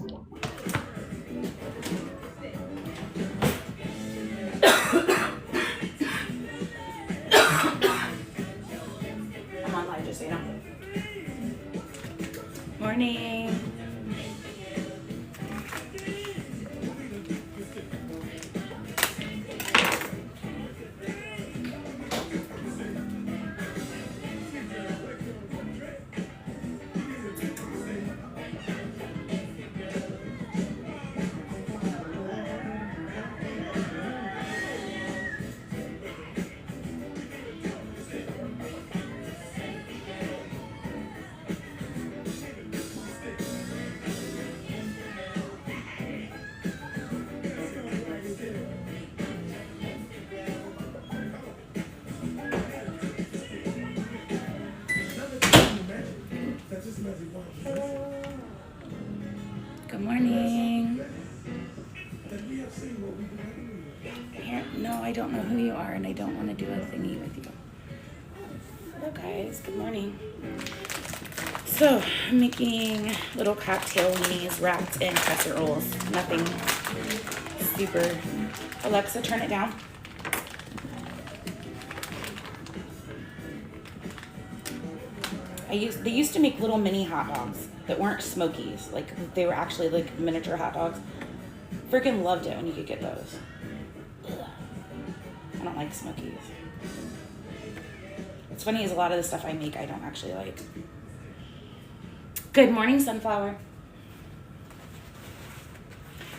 I'm on live, just so you know. Morning. Good morning. No, I don't know who you are, and I don't want to do a thingy with you. Hello, guys. Good morning. So, I'm making little cocktail weenies wrapped in crescent rolls. Nothing super. Alexa, turn it down. They used to make little mini hot dogs that weren't Smokies. Like, they were actually like miniature hot dogs. Freaking loved it when you could get those. Ugh. I don't like Smokies. What's funny is a lot of the stuff I make I don't actually like. Good morning, Sunflower.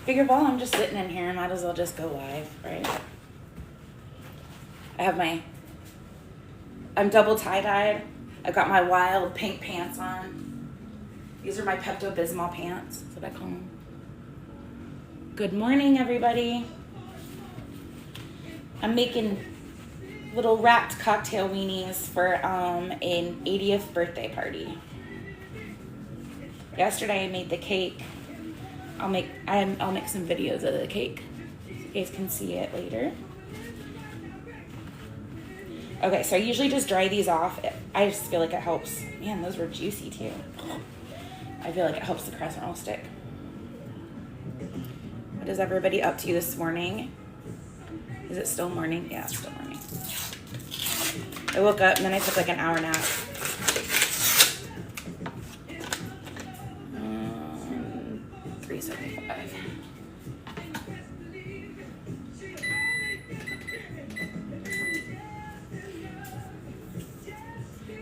Figure, while I'm just sitting in here, I might as well just go live, right? I'm double tie-dyed. I've got my wild pink pants on. These are my Pepto-Bismol pants. That's what I call them. Good morning, everybody. I'm making little wrapped cocktail weenies for an 80th birthday party. Yesterday I made the cake. I'll make some videos of the cake so you guys can see it later. Okay, so I usually just dry these off. I just feel like it helps. Man, those were juicy too. I feel like it helps the crescent roll stick. What is everybody up to this morning? Is it still morning? Yeah, it's still morning. I woke up and then I took like an hour nap. 3:75.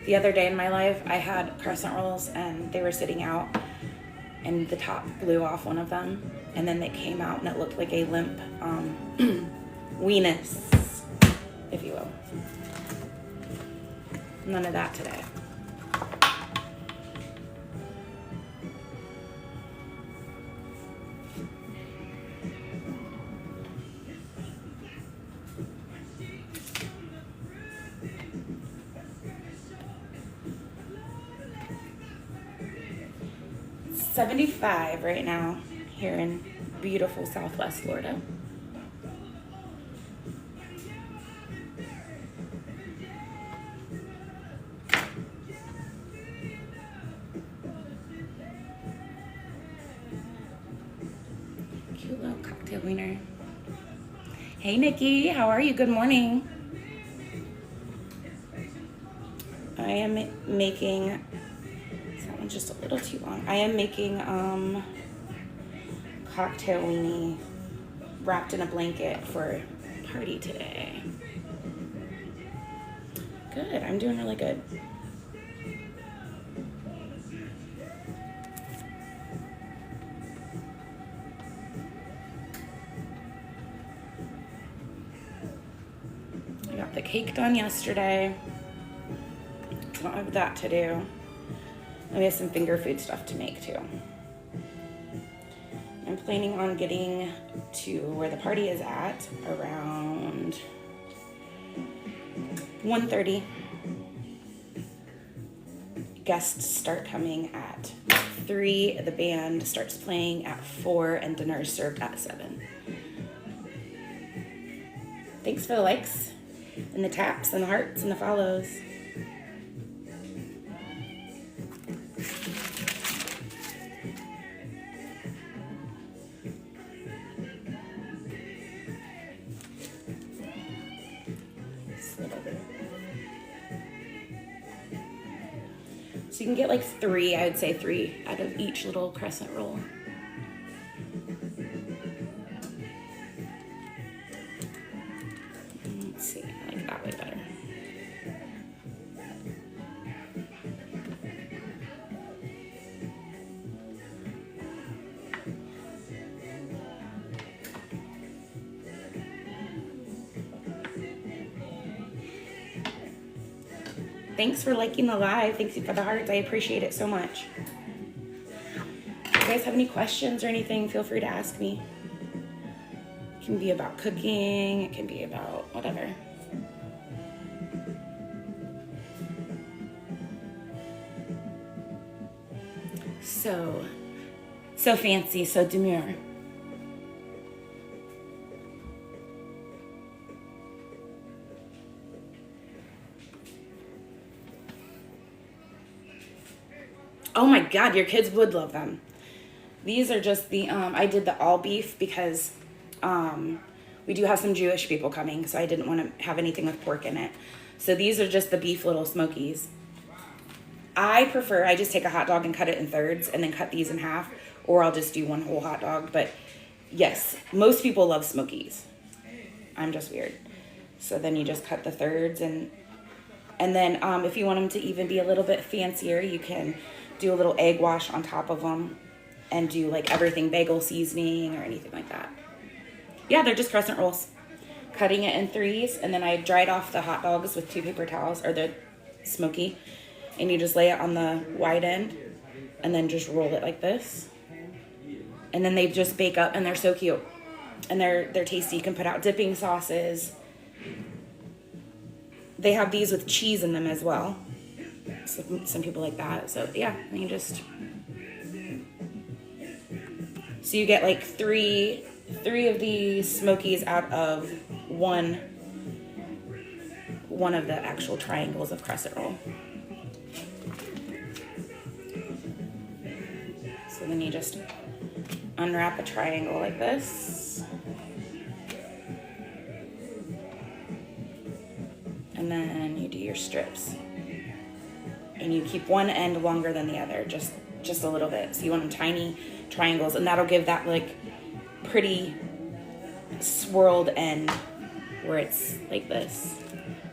The other day in my life, I had crescent rolls and they were sitting out and the top blew off one of them. And then they came out and it looked like a limp weenus, if you will. None of that today. It's 75 right now here in beautiful Southwest Florida. Cute little cocktail wiener. Hey Nikki, how are you? Good morning. I am making, that one's just a little too long. I am making cocktail weenie wrapped in a blanket for a party today. Good, I'm doing really good. I got the cake done yesterday. I don't have that to do. And we have some finger food stuff to make too. I'm planning on getting to where the party is at around 1:30. Guests start coming at 3. The band starts playing at 4 and dinner is served at 7. Thanks for the likes and the taps and the hearts and the follows. can get like 3, I would say 3 out of each little crescent roll. Let's see, I like that way better. Thanks for liking the live. Thanks for the hearts. I appreciate it so much. If you guys have any questions or anything, feel free to ask me. It can be about cooking. It can be about whatever. So fancy, so demure. Oh my God, your kids would love them. These are just the, I did the all beef because we do have some Jewish people coming, so I didn't want to have anything with pork in it. So these are just the beef little smokies. I just take a hot dog and cut it in thirds and then cut these in half, or I'll just do one whole hot dog. But yes, most people love smokies. I'm just weird. So then you just cut the thirds and then if you want them to even be a little bit fancier, you can do a little egg wash on top of them and do like everything bagel seasoning or anything like that. Yeah, they're just crescent rolls. Cutting it in 3s, and then I dried off the hot dogs with 2 paper towels, or the smoky, and you just lay it on the wide end and then just roll it like this. And then they just bake up, and they're so cute. And they're tasty. You can put out dipping sauces. They have these with cheese in them as well. Some people like that. So yeah, and you just, so you get like three of these smokies out of one of the actual triangles of crescent roll. So then you just unwrap a triangle like this. And then you do your strips. And you keep one end longer than the other, just a little bit. So you want them tiny triangles, and that'll give that like pretty swirled end where it's like this,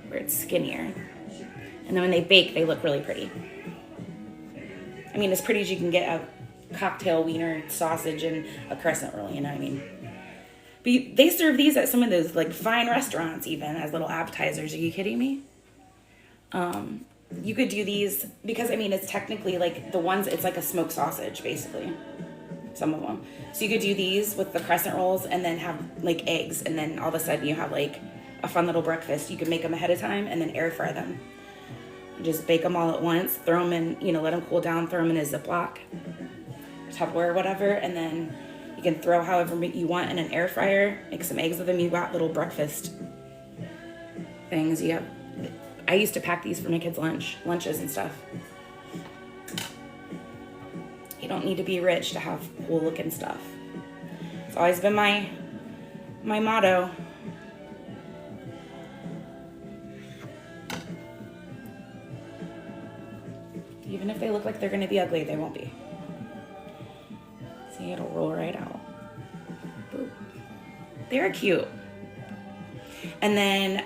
where it's skinnier. And then when they bake, they look really pretty. I mean, as pretty as you can get a cocktail wiener sausage and a crescent roll, you know what I mean? But they serve these at some of those like fine restaurants even as little appetizers. Are you kidding me? You could do these because, I mean, it's technically like the ones, it's like a smoked sausage, basically. Some of them. So you could do these with the crescent rolls and then have like eggs. And then all of a sudden you have like a fun little breakfast. You could make them ahead of time and then air fry them. Just bake them all at once, throw them in, let them cool down, throw them in a Ziploc, Tupperware, whatever. And then you can throw however you want in an air fryer, make some eggs with them. You got little breakfast things. I used to pack these for my kids' lunches and stuff. You don't need to be rich to have cool looking stuff. It's always been my motto. Even if they look like they're gonna be ugly, they won't be. See, it'll roll right out. Boop. They're cute. And then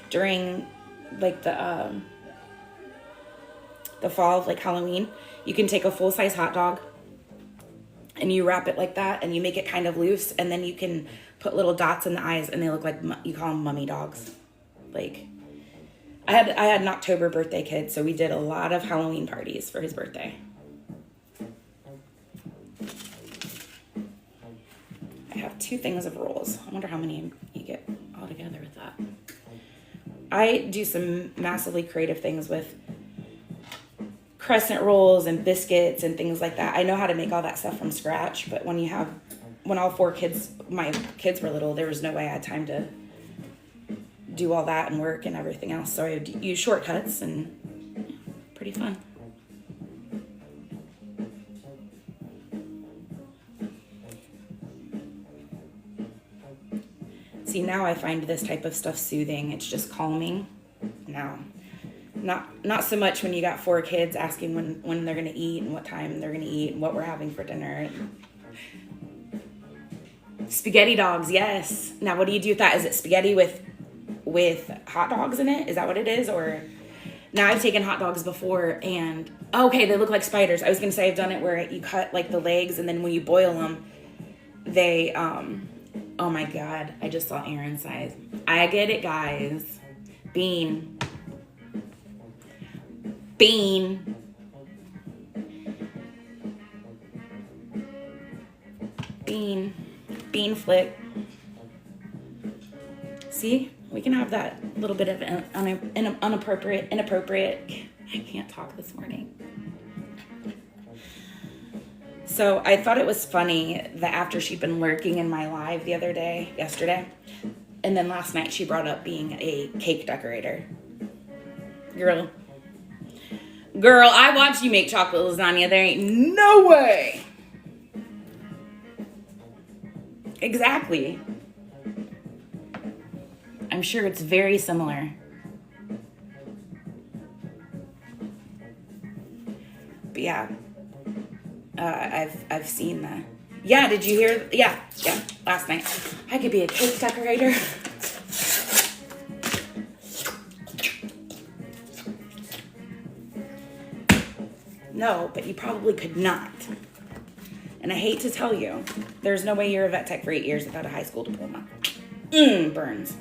during like the fall, like Halloween, you can take a full-size hot dog and you wrap it like that and you make it kind of loose, and then you can put little dots in the eyes and they look like, you call them mummy dogs. Like, I had an October birthday kid, so we did a lot of Halloween parties for his birthday. I have 2 things of rolls. I wonder how many you get all together with that. I do some massively creative things with crescent rolls and biscuits and things like that. I know how to make all that stuff from scratch, but when all 4 kids, my kids were little, there was no way I had time to do all that and work and everything else. So I would use shortcuts, and pretty fun. See, now I find this type of stuff soothing. It's just calming. Now Not so much when you got 4 kids asking when they're going to eat and what time they're going to eat and what we're having for dinner. Spaghetti dogs, yes. Now, what do you do with that? Is it spaghetti with hot dogs in it? Is that what it is? Or now I've taken hot dogs before and okay, they look like spiders. I was going to say I've done it where you cut like the legs and then when you boil them, they oh my God, I just saw Aaron's size. I get it, guys. Bean. Bean flick. See, we can have that little bit of inappropriate. I can't talk this morning. So I thought it was funny that after she'd been lurking in my live yesterday, and then last night she brought up being a cake decorator. Girl, I watched you make chocolate lasagna. There ain't no way. Exactly. I'm sure it's very similar. But yeah, I've seen that. Yeah, did you hear? Yeah, last night. I could be a cake decorator. No, but you probably could not. And I hate to tell you, there's no way you're a vet tech for 8 years without a high school diploma. Burns.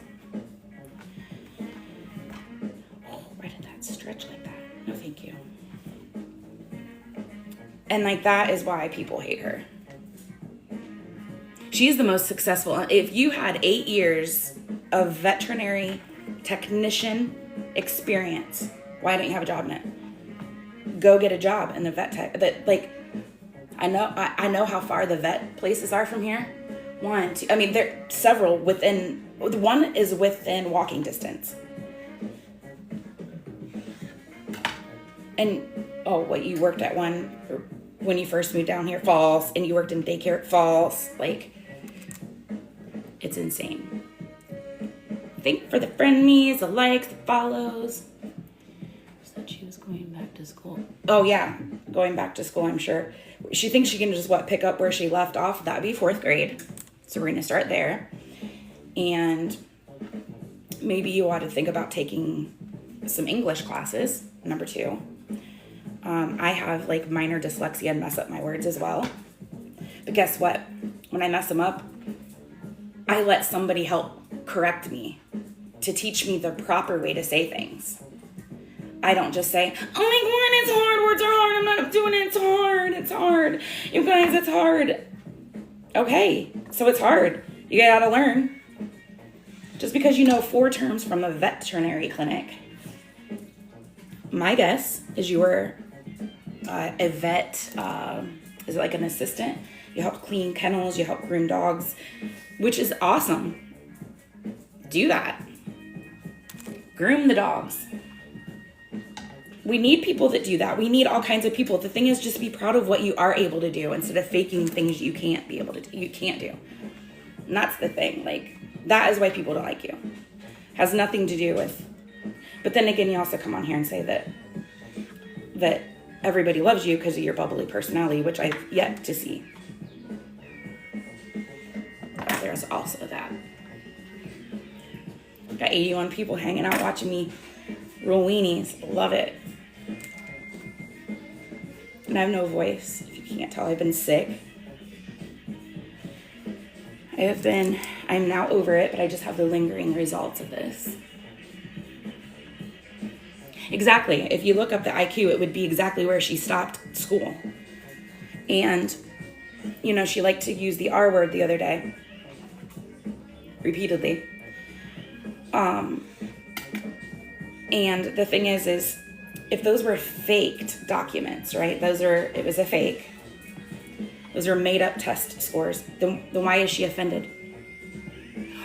Oh, why did that stretch like that? No, thank you. And like that is why people hate her. She's the most successful. If you had 8 years of veterinary technician experience, why don't you have a job in it? Go get a job in the vet tech. That like, I know how far the vet places are from here. 1, 2. I mean, there are several within. One is within walking distance. And what you worked at one when you first moved down here, false, and you worked in daycare, false. Like, it's insane. Thank for the friend me's, the likes, the follows. Said she was going back to school. Oh yeah, going back to school. I'm sure she thinks she can just pick up where she left off. That'd be 4th grade. So we're gonna start there, and maybe you ought to think about taking some English classes. Number 2. I have like minor dyslexia and mess up my words as well. But guess what? When I mess them up, I let somebody help correct me to teach me the proper way to say things. I don't just say, oh my God, it's hard, words are hard, I'm not doing it, it's hard. You guys, it's hard. Okay, so it's hard. You gotta learn. Just because you know 4 terms from a veterinary clinic, my guess is you were a vet, is it like an assistant? You help clean kennels, you help groom dogs, which is awesome. Do that. Groom the dogs. We need people that do that. We need all kinds of people. The thing is, just be proud of what you are able to do instead of faking things you can't be able to do. You can't do. And that's the thing. Like, that is why people don't like you. Has nothing to do with. But then again, you also come on here and say that everybody loves you because of your bubbly personality, which I've yet to see. There's also that. Got 81 people hanging out watching me roll weenies. Love it. And I have no voice. If you can't tell, I've been sick. I'm now over it, but I just have the lingering results of this. Exactly. If you look up the IQ, it would be exactly where she stopped school. And, she liked to use the R word the other day. Repeatedly. And the thing is if those were faked documents, right? It was a fake. Those are made up test scores. Then why is she offended?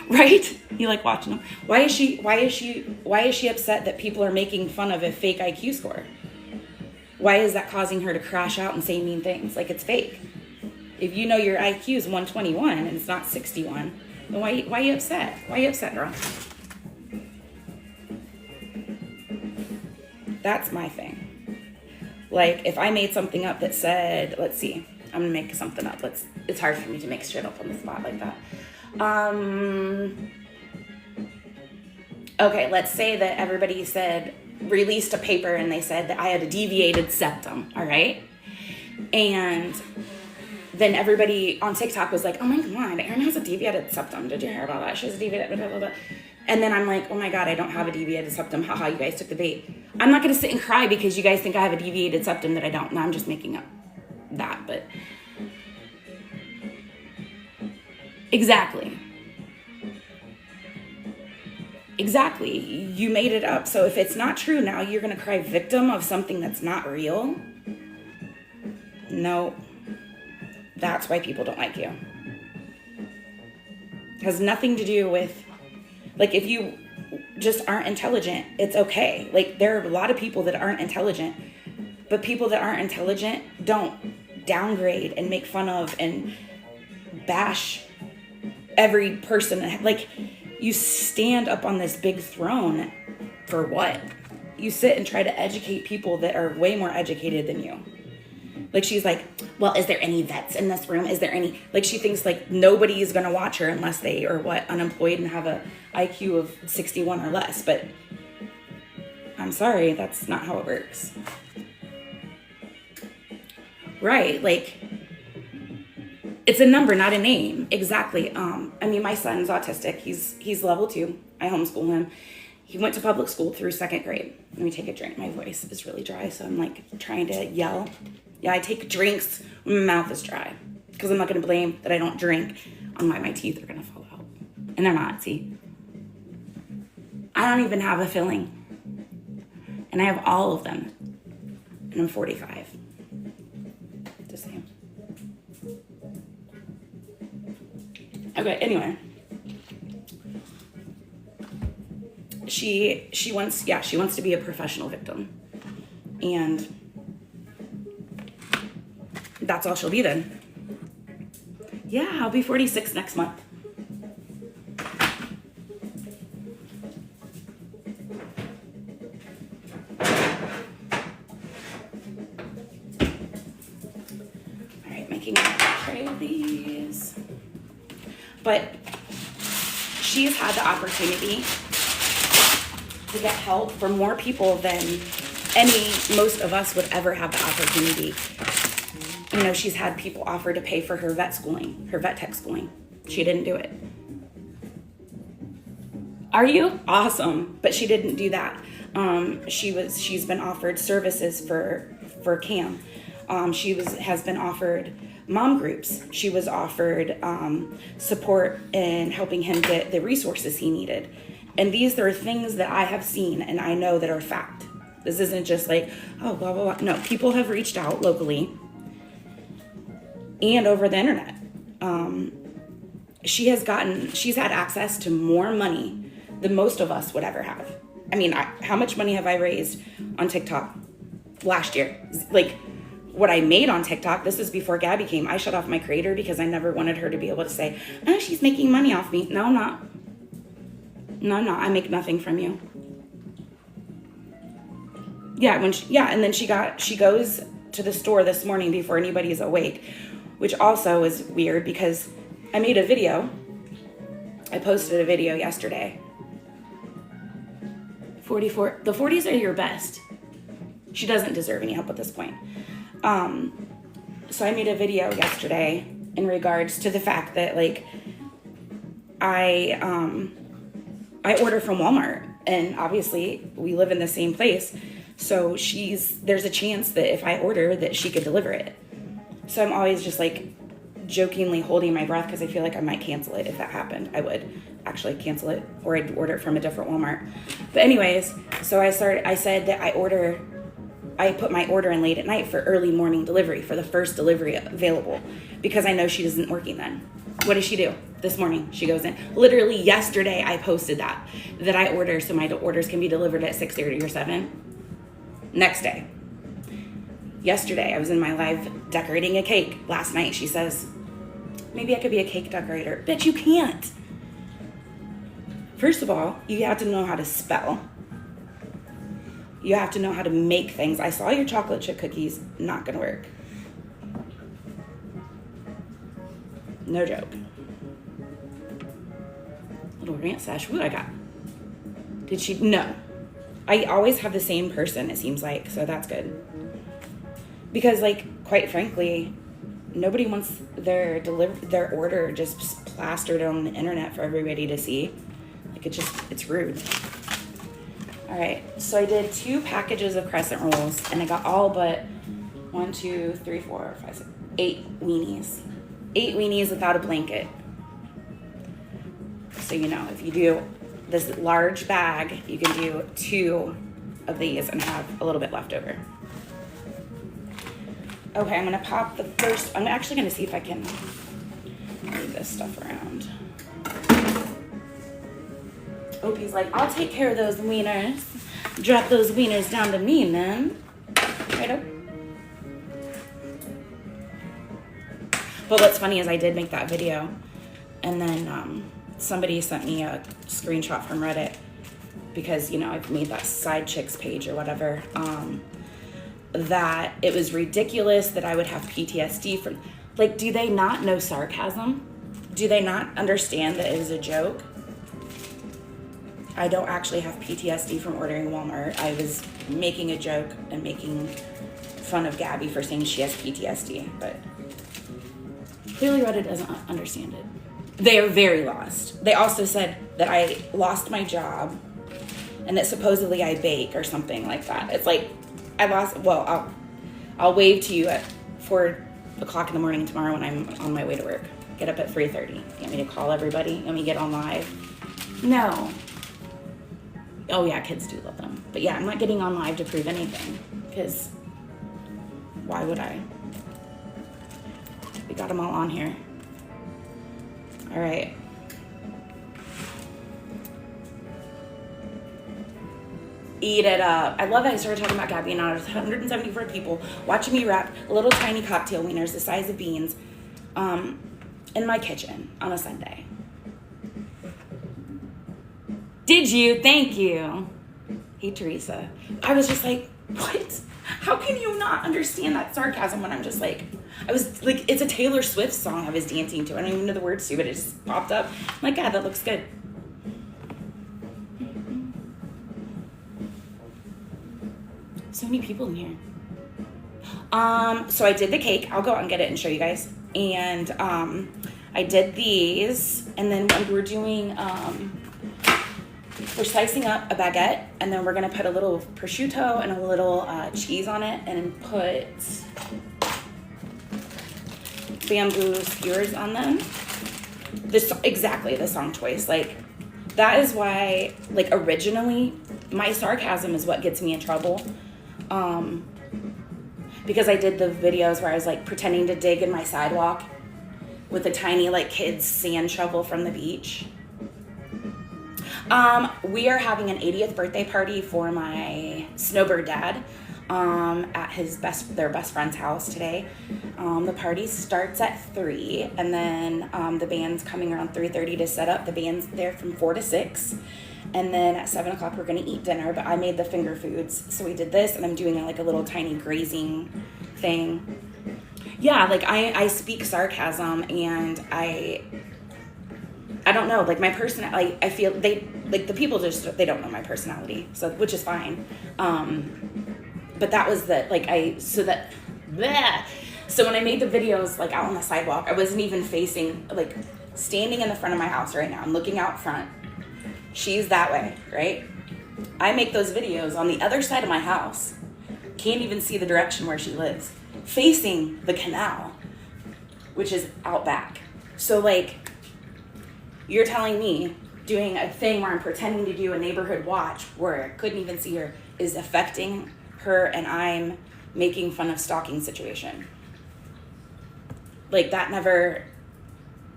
Right? You like watching them. Why is she upset that people are making fun of a fake IQ score? Why is that causing her to crash out and say mean things? Like, it's fake. If you know your IQ is 121 and it's not 61, then why are you upset? Why are you upset, girl? That's my thing. Like, if I made something up that said, let's see, I'm gonna make something up. It's hard for me to make shit up on the spot like that. Okay, let's say that everybody released a paper and they said that I had a deviated septum, all right? And then everybody on TikTok was like, oh my God, Erin has a deviated septum. Did you hear about that? She has a deviated, blah, blah, blah. And then I'm like, oh my God, I don't have a deviated septum. Haha, you guys took the bait. I'm not going to sit and cry because you guys think I have a deviated septum that I don't. No, I'm just making up that, but. Exactly. Exactly. You made it up. So if it's not true now, you're going to cry victim of something that's not real. No. That's why people don't like you. It has nothing to do with, like, if you just aren't intelligent, it's okay. Like, there are a lot of people that aren't intelligent, but people that aren't intelligent don't downgrade and make fun of and bash every person. Like, you stand up on this big throne for what? You sit and try to educate people that are way more educated than you. Like, she's like, well, is there any vets in this room? Is there any, like, she thinks like nobody is going to watch her unless they are unemployed and have a IQ of 61 or less. But I'm sorry, that's not how it works. Right. Like, it's a number, not a name. Exactly. I mean, my son's autistic. He's level 2. I homeschool him. He went to public school through 2nd grade. Let me take a drink. My voice is really dry, so I'm like trying to yell. Yeah, I take drinks when my mouth is dry because I'm not going to blame that I don't drink on why my teeth are going to fall out. And they're not, see? I don't even have a filling. And I have all of them. And I'm 45. Just saying. Okay, anyway. She wants to be a professional victim. And that's all she'll be then. Yeah, I'll be 46 next month. All right, making a tray of these. But she's had the opportunity to get help for more people than most of us would ever have the opportunity. You know, she's had people offer to pay for her vet tech schooling. She didn't do it. Are you? Awesome. But she didn't do that. She's been offered services for Cam. She has been offered mom groups. She was offered support in helping him get the resources he needed. And these are things that I have seen and I know that are fact. This isn't just like, oh, blah, blah, blah. No, people have reached out locally and over the internet. She's had access to more money than most of us would ever have. I mean, how much money have I raised on TikTok last year? Like, what I made on TikTok, this is before Gabby came. I shut off my creator because I never wanted her to be able to say, oh, she's making money off me. No, I'm not. No, I make nothing from you. Yeah, and then she goes to the store this morning before anybody is awake, which also is weird because I made a video. I posted a video yesterday. 44. The 40s are your best. She doesn't deserve any help at this point. So I made a video yesterday in regards to the fact that, like, I order from Walmart, and obviously we live in the same place. So there's a chance that if I order that she could deliver it. So I'm always just like jokingly holding my breath because I feel like I might cancel it if that happened. I would actually cancel it, or I'd order it from a different Walmart. But anyways, so I said that I put my order in late at night for early morning delivery, for the first delivery available, because I know she isn't working then. What does she do? This morning, she goes in. Literally yesterday, I posted that I order so my orders can be delivered at 6:30 or 7. Next day. Yesterday, I was in my live decorating a cake. Last night, she says, maybe I could be a cake decorator. Bitch, you can't. First of all, you have to know how to spell. You have to know how to make things. I saw your chocolate chip cookies. Not gonna work. No joke. Little rant sash. What I got? Did she? No. I always have the same person, it seems like, so that's good. Because, like, quite frankly, nobody wants their order just plastered on the internet for everybody to see. Like, it's rude. All right, so I did 2 packages of crescent rolls, and I got all but 1, 2, 3, 4, 5, 6, 8 weenies. 8 weenies without a blanket. So, you know, if you do this large bag, you can do 2 of these and have a little bit left over. Okay, I'm gonna pop the first. I'm actually gonna see if I can move this stuff around. Opie's like, I'll take care of those wieners. Drop those wieners down to me, man. Right up. But what's funny is I did make that video, and then somebody sent me a screenshot from Reddit because, you know, I've made that side chicks page or whatever. That it was ridiculous that I would have PTSD from, like, do they not know sarcasm? Do they not understand that it was a joke? I don't actually have PTSD from ordering Walmart. I was making a joke and making fun of Gabby for saying she has PTSD, but clearly Reddit doesn't understand it. They are very lost. They also said that I lost my job and that supposedly I bake or something like that. It's like, I lost, well, I'll wave to you at 4 o'clock in the morning tomorrow when I'm on my way to work. Get up at 3:30. You want me to call everybody? You want me to get on live? No. Oh yeah, kids do love them. But yeah, I'm not getting on live to prove anything, because why would I? We got them all on here. All right. Eat it up. I love that I started talking about Gabby and now there's 174 people watching me wrap little tiny cocktail wieners the size of beans in my kitchen on a Sunday. Did you? Thank you. Hey, Teresa. I was just like, what? How can you not understand that sarcasm when I'm just like, I was like, it's a Taylor Swift song I was dancing to. I don't even know the words to it. It just popped up. I'm like, God, that looks good. So many people in here. So I did the cake. I'll go out and get it and show you guys. And I did these, and then we're doing, we're slicing up a baguette, and then we're gonna put a little prosciutto and a little cheese on it, and put bamboo skewers on them. Exactly the song choice. Like, that is why, like, originally, my sarcasm is what gets me in trouble. Because I did the videos where I was like pretending to dig in my sidewalk with a tiny like kid's sand shovel from the beach. We are having an 80th birthday party for my snowbird dad at their best friend's house today. The party starts at 3, and then the band's coming around 3:30 to set up. The band's there from 4 to 6. And then at 7 o'clock, we're going to eat dinner, but I made the finger foods. So we did this, and I'm doing like a little tiny grazing thing. Yeah, like I speak sarcasm, and I don't know, like my personality, I feel the people just, they don't know my personality, so, which is fine. But that was so when I made the videos like out on the sidewalk, I wasn't even facing, like standing in the front of my house right now. I'm looking out front. She's that way, right? I make those videos on the other side of my house. Can't even see the direction where she lives. Facing the canal, which is out back. So like, you're telling me doing a thing where I'm pretending to do a neighborhood watch where I couldn't even see her is affecting her, and I'm making fun of stalking situation. Like that never,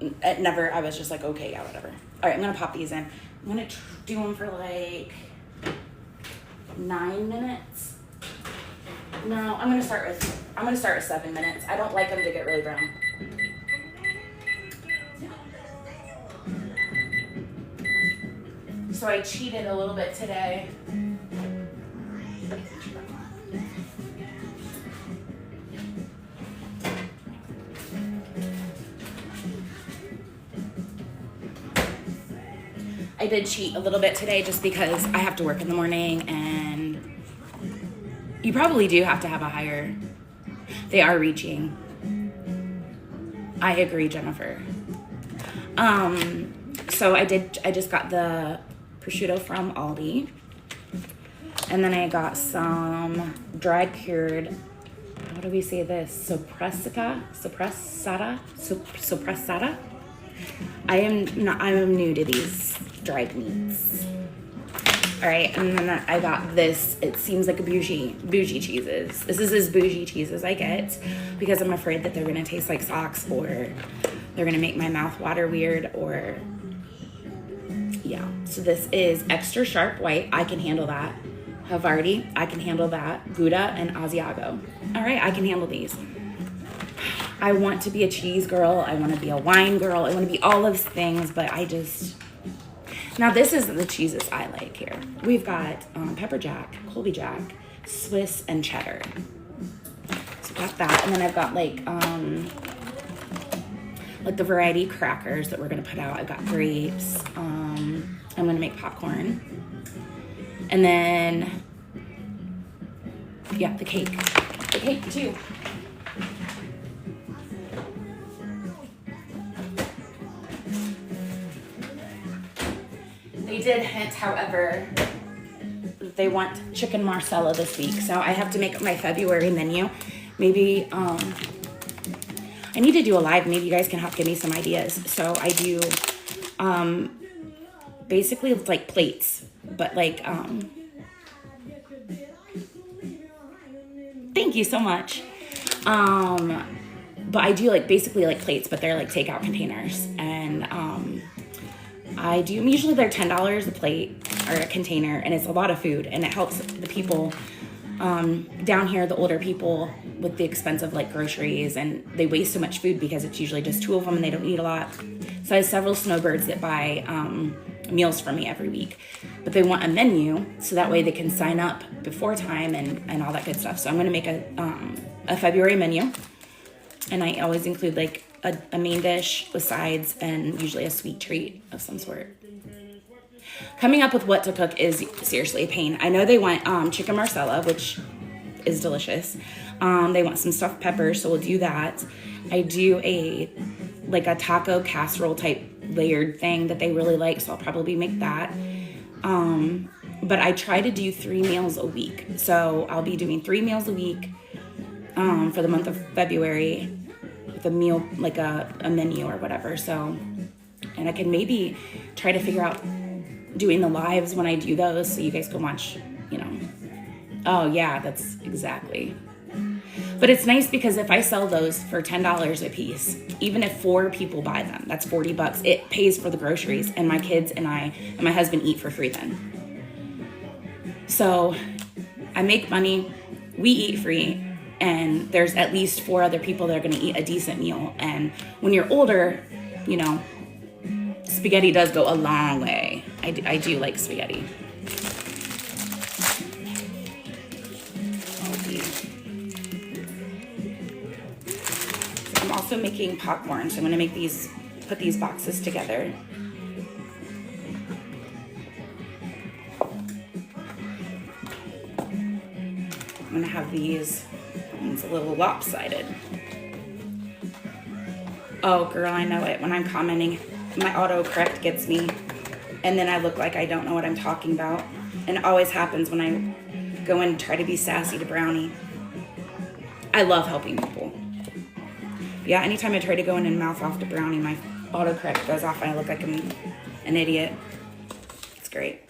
I was just like, okay, yeah, whatever. All right, I'm gonna pop these in. I'm gonna do them for like 9 minutes. No, I'm gonna start with 7 minutes. I don't like them to get really brown. So I cheated a little bit today. I did cheat a little bit today just because I have to work in the morning, and you probably do have to have a higher. They are reaching. I agree, Jennifer. So I just got the prosciutto from Aldi. And then I got some dry cured, how do we say this? Sopressata. I am new to these dried meats. All right, and then I got this. It seems like a bougie cheeses. This is as bougie cheese as I get because I'm afraid that they're gonna taste like socks, or they're gonna make my mouth water weird, or yeah. So this is extra sharp white. I can handle that. Havarti, I can handle that. Gouda and Asiago. All right, I can handle these. I want to be a cheese girl. I want to be a wine girl. I want to be all of those things, but I just... Now, this is the cheeses I like here. We've got pepper jack, Colby jack, Swiss, and cheddar. So I've got that. And then I've got like the variety crackers that we're going to put out. I've got grapes. I'm going to make popcorn. And then, yeah, the cake. The cake, too. They did hint, however, that they want chicken marsala this week. So I have to make up my February menu. Maybe, I need to do a live. Maybe you guys can help give me some ideas. So I do, basically it's like plates. But like, thank you so much. But I do like basically like plates, but they're like takeout containers. And I do, usually they're $10 a plate or a container, and it's a lot of food, and it helps the people down here, the older people with the expensive like groceries, and they waste so much food because it's usually just 2 of them and they don't eat a lot. So I have several snowbirds that buy meals from me every week, but they want a menu so that way they can sign up before time and all that good stuff. So I'm going to make a February menu, and I always include like a main dish with sides and usually a sweet treat of some sort. Coming up with what to cook is seriously a pain. I know they want chicken marsala, which is delicious. They want some stuffed peppers, so we'll do that. I do a taco casserole type layered thing that they really like, so I'll probably make that. But I try to do 3 meals a week. So I'll be doing 3 meals a week for the month of February with a meal, like a menu or whatever. So, and I can maybe try to figure out doing the lives when I do those so you guys can watch, you know. Oh yeah, that's exactly. But it's nice because if I sell those for $10 a piece, even if 4 people buy them, that's $40. It pays for the groceries, and my kids and I and my husband eat for free then. So I make money, we eat free, and there's at least 4 other people that are going to eat a decent meal. And when you're older, you know, spaghetti does go a long way. I do like spaghetti. I'm also making popcorn, so I'm going to put these boxes together. I'm going to have these. It's a little lopsided. Oh, girl, I know it. When I'm commenting, my autocorrect gets me, and then I look like I don't know what I'm talking about. And it always happens when I go in and try to be sassy to Brownie. I love helping people. Yeah, anytime I try to go in and mouth off to Brownie, my autocorrect goes off and I look like I'm an idiot. It's great.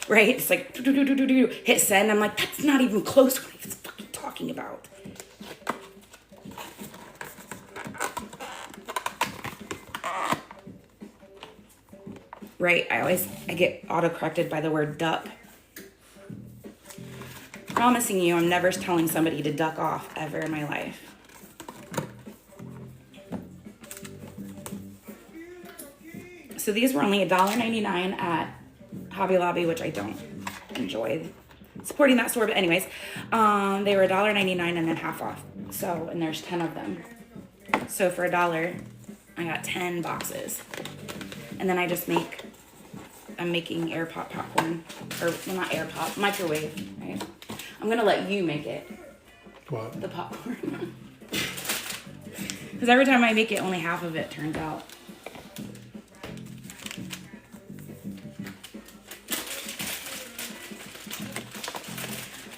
Right? It's like, hit send. I'm like, that's not even close to what I was fucking talking about. Right, I get auto-corrected by the word duck. Promising you, I'm never telling somebody to duck off ever in my life. So these were only $1.99 at Hobby Lobby, which I don't enjoy supporting that store. But anyways, they were $1.99 and then half off. So, and there's 10 of them. So for $1, I got 10 boxes. And then I'm making air pop popcorn. Or, well, not air pop, microwave, right? I'm going to let you make it. What? The popcorn. Because every time I make it, only half of it turns out.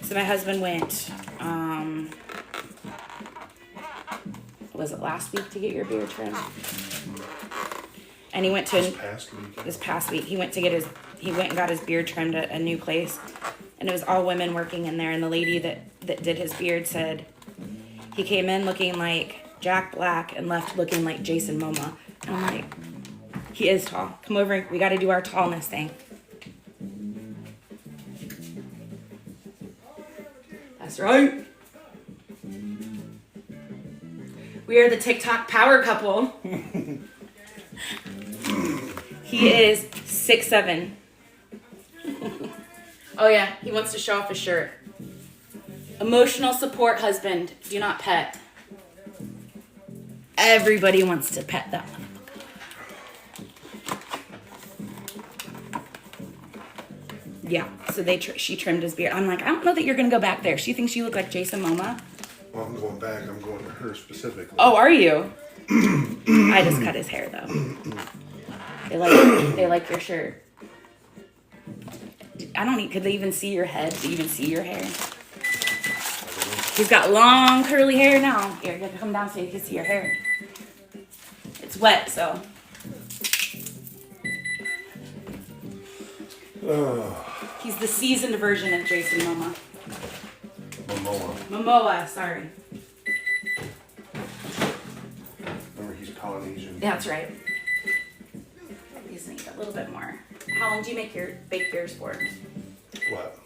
So my husband went, was it last week to get your beard trimmed? And he went to this past week. He went and got his beard trimmed at a new place, and it was all women working in there. And the lady that did his beard said he came in looking like Jack Black and left looking like Jason Momoa. And I'm like, he is tall. Come over. We got to do our tallness thing. That's right. We are the TikTok power couple. He is 6'7". Oh yeah, he wants to show off his shirt. Emotional support husband. Do not pet. Everybody wants to pet that motherfucker. Yeah, so she trimmed his beard. I'm like, I don't know that you're gonna go back there. She thinks you look like Jason Momoa. Well, I'm going back. I'm going to her specifically. Oh, are you? I just cut his hair though. They like your shirt. Could they even see your head? Do you even see your hair? He's got long curly hair now. Here, you have to come down so you can see your hair. It's wet, so. He's the seasoned version of Jason Momoa. Momoa, sorry. Remember, he's Polynesian. That's right. I just need a little bit more. How long do you bake yours for? What?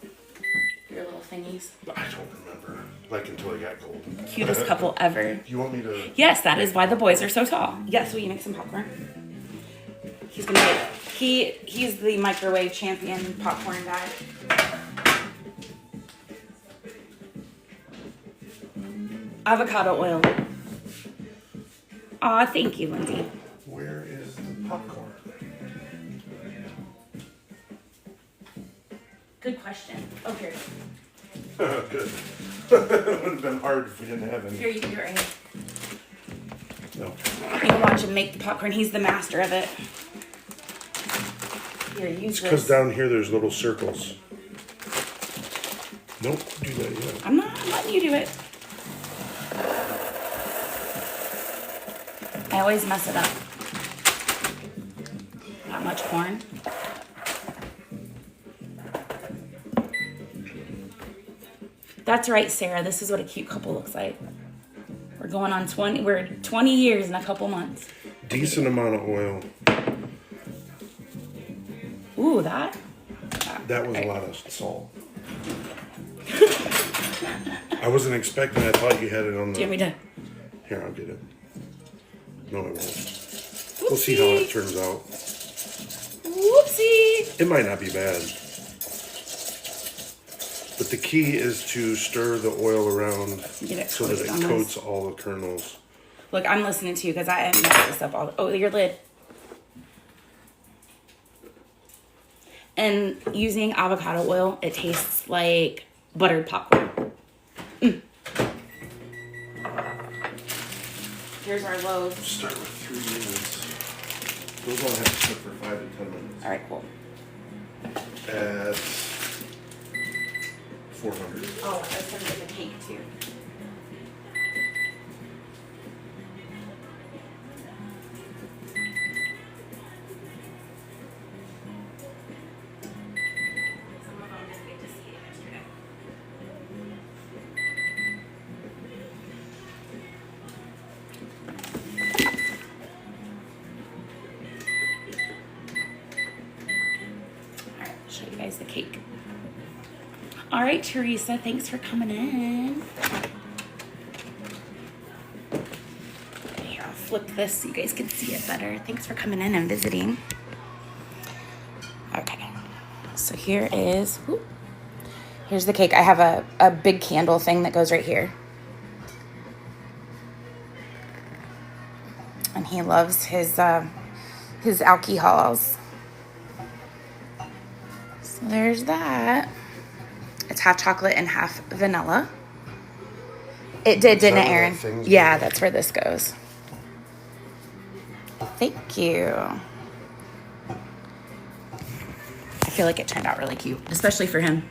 Your little thingies. I don't remember. Like until I got cold. Cutest couple ever. Do you want me to? Yes, that is why the boys are so tall. Yes, will you make some popcorn? He's gonna make. He's the microwave champion popcorn guy. Avocado oil. Aw, thank you, Lindsay. Where is the popcorn? Good question. Oh, here. Good. It would have been hard if we didn't have any. Here, you can do it right here. No. You can watch him make the popcorn. He's the master of it. Here, use this. Because down here there's little circles. Nope, do that yet. I'm letting you do it. I always mess it up. Not much corn. That's right, Sarah. This is what a cute couple looks like. We're going on 20 years in a couple months. Decent amount of oil. Ooh, that was a lot of salt. I wasn't expecting. I thought you had it on the. Do you want me to? Here, I'll get it. No, I won't. Whoopsie. We'll see how it turns out. Whoopsie. It might not be bad. But the key is to stir the oil around so that it coats all the kernels. Look, I'm listening to you because I messed this up all. Oh, your lid. And using avocado oil, it tastes like buttered popcorn. Here's our loaves. Start with 3 minutes. Those all have to sit for 5 to 10 minutes. All right, cool. At 400. Oh, I was going to get the cake too. Some of them didn't get to see it yesterday. All right, I'll show you guys the cake. All right, Teresa, thanks for coming in. Here, I'll flip this so you guys can see it better. Thanks for coming in and visiting. Okay, so here is Here's the cake. I have a big candle thing that goes right here. And he loves his alcohols. So there's that. It's half chocolate and half vanilla. It didn't it, Aaron? Yeah, that's where this goes. Thank you. I feel like it turned out really cute, especially for him.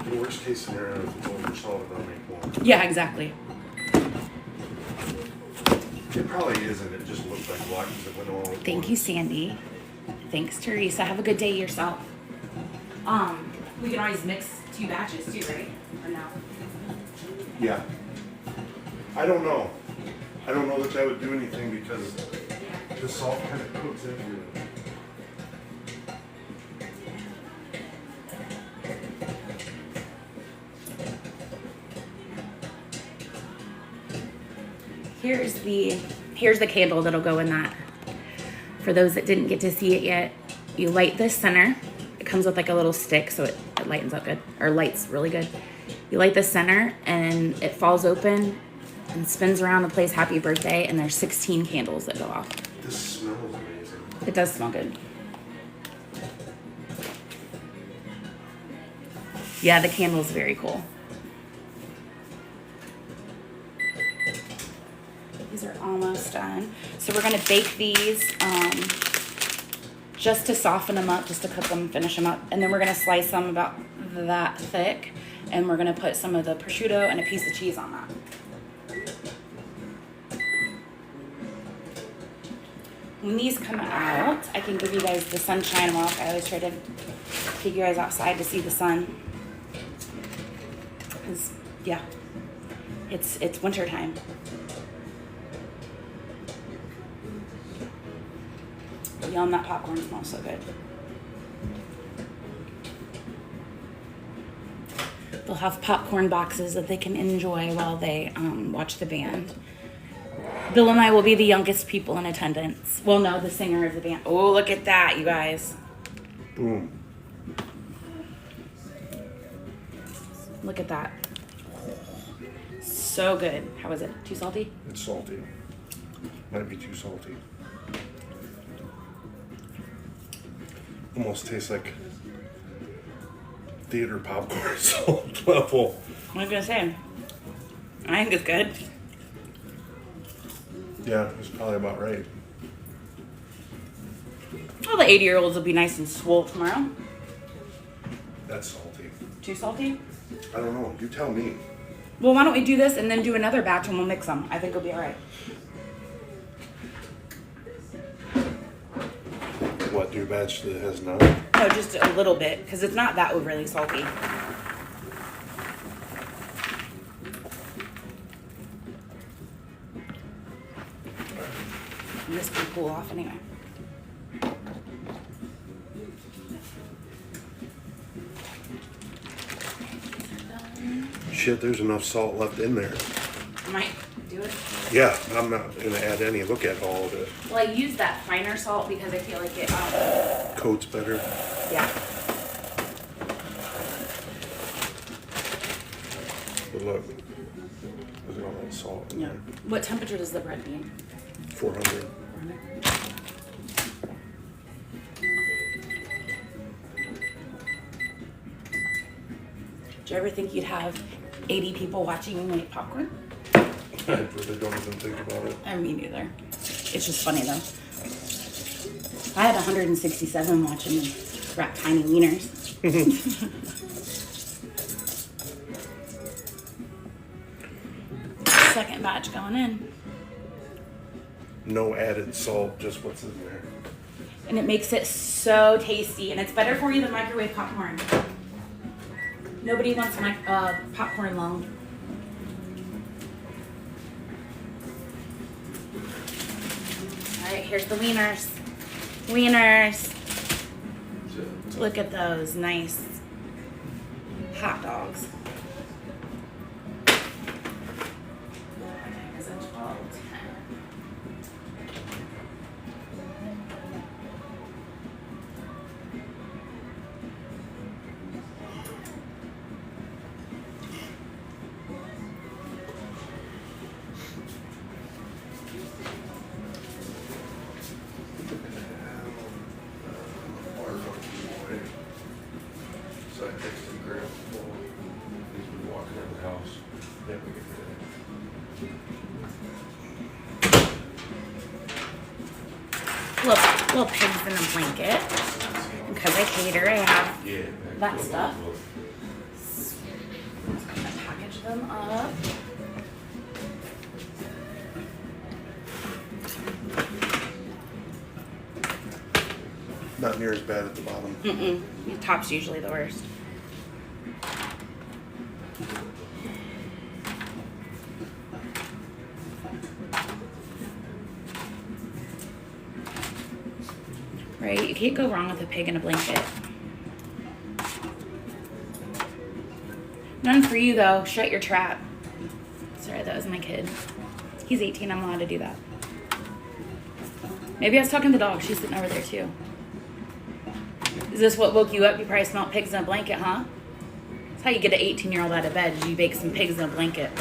The worst case scenario is it's oversalted, I'll make more. Yeah, exactly. It probably isn't. It just looks like black because it went all. Thank you, Sandy. Thanks, Teresa. Have a good day yourself. We can always mix 2 batches too, right? Or no? Yeah. I don't know. I don't know that would do anything because the salt kind of cooks into it. Here's the candle that'll go in that. For those that didn't get to see it yet, you light this center. It comes with like a little stick, so it lightens up good, or lights really good. You light the center, and it falls open and spins around and plays Happy Birthday, and there's 16 candles that go off. This smells amazing. It does smell good. Yeah, the candle's very cool. These are almost done. So we're gonna bake these just to soften them up, just to cook them, finish them up. And then we're gonna slice them about that thick. And we're gonna put some of the prosciutto and a piece of cheese on that. When these come out, I can give you guys the sunshine walk. I always try to take you guys outside to see the sun. 'Cause, yeah, it's winter time. Yum, that popcorn smells so good. They'll have popcorn boxes that they can enjoy while they watch the band. Bill and I will be the youngest people in attendance. Well, no, the singer of the band. Oh, look at that, you guys. Boom. Look at that. So good. How is it? Too salty? It's salty. Might be too salty. Almost tastes like theater popcorn salt level. What was I gonna say? I think it's good. Yeah, it's probably about right. All the 80-year-olds will be nice and swole tomorrow. That's salty. Too salty? I don't know. You tell me. Well, why don't we do this and then do another batch and we'll mix them. I think it'll be all right. What, do a batch that has none? No, just a little bit, because it's not that overly salty. And this can cool off anyway. Shit, there's enough salt left in there. Might do it. Yeah, I'm not gonna add any. Look at all of it. Well, I use that finer salt because I feel like it, Coats better. yeah. But look, look at all that salt in Yeah. there. What temperature does the bread need? 400. Do you ever think you'd have 80 people watching you make popcorn? I really don't even think about it. I mean, neither. It's just funny though. I had 167 watching me wrap tiny wieners. Second batch going in. No added salt, just what's in there. And it makes it so tasty. And it's better for you than microwave popcorn. Nobody wants popcorn long. All right, here's the wieners. Wieners. Look at those nice hot dogs. Is it 12, 10? little pigs in a blanket. Because I hate her, I have that stuff. I'm gonna package them up. Not near as bad at the bottom. The top's usually the worst. Right? You can't go wrong with a pig in a blanket. None for you though. Shut your trap. Sorry, that was my kid. He's 18. I'm allowed to do that. Maybe I was talking to the dog. She's sitting over there too. Is this what woke you up? You probably smelled pigs in a blanket, huh? That's how you get an 18-year-old out of bed. You bake some pigs in a blanket.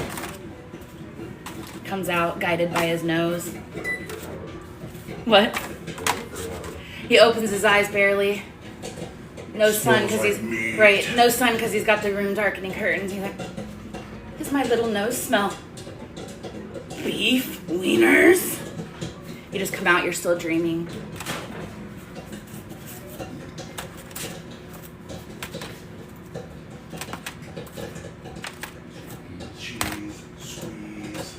Comes out guided by his nose. What? He opens his eyes barely. No sun because Smells like meat. right. No sun because he's got the room darkening curtains. He's like, "Does my little nose smell beef wieners?" You just come out. You're still dreaming. Cheese, squeeze.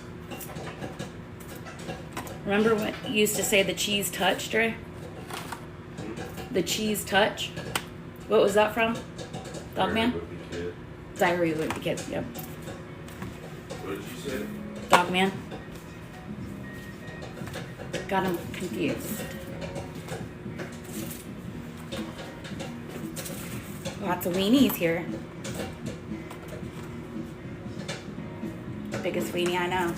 Remember what you used to say? The cheese touch, Dre. The cheese touch. What was that from? Dogman? Diary with the Kid. Yep. What did you say? Dogman. Got him confused. Lots of weenies here. Biggest weenie I know.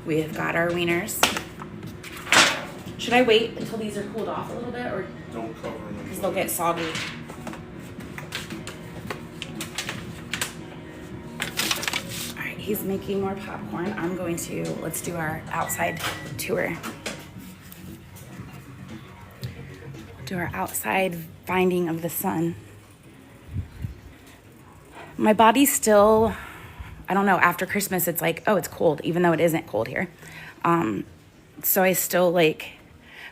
We have got our wieners. Should I wait until these are cooled off a little bit, or Don't cover them. because they'll get soggy? All right, he's making more popcorn. I'm going to, let's do our outside tour. Do our outside finding of the sun. My body's still, I don't know, after Christmas, it's like, oh, it's cold, even though it isn't cold here. So I still like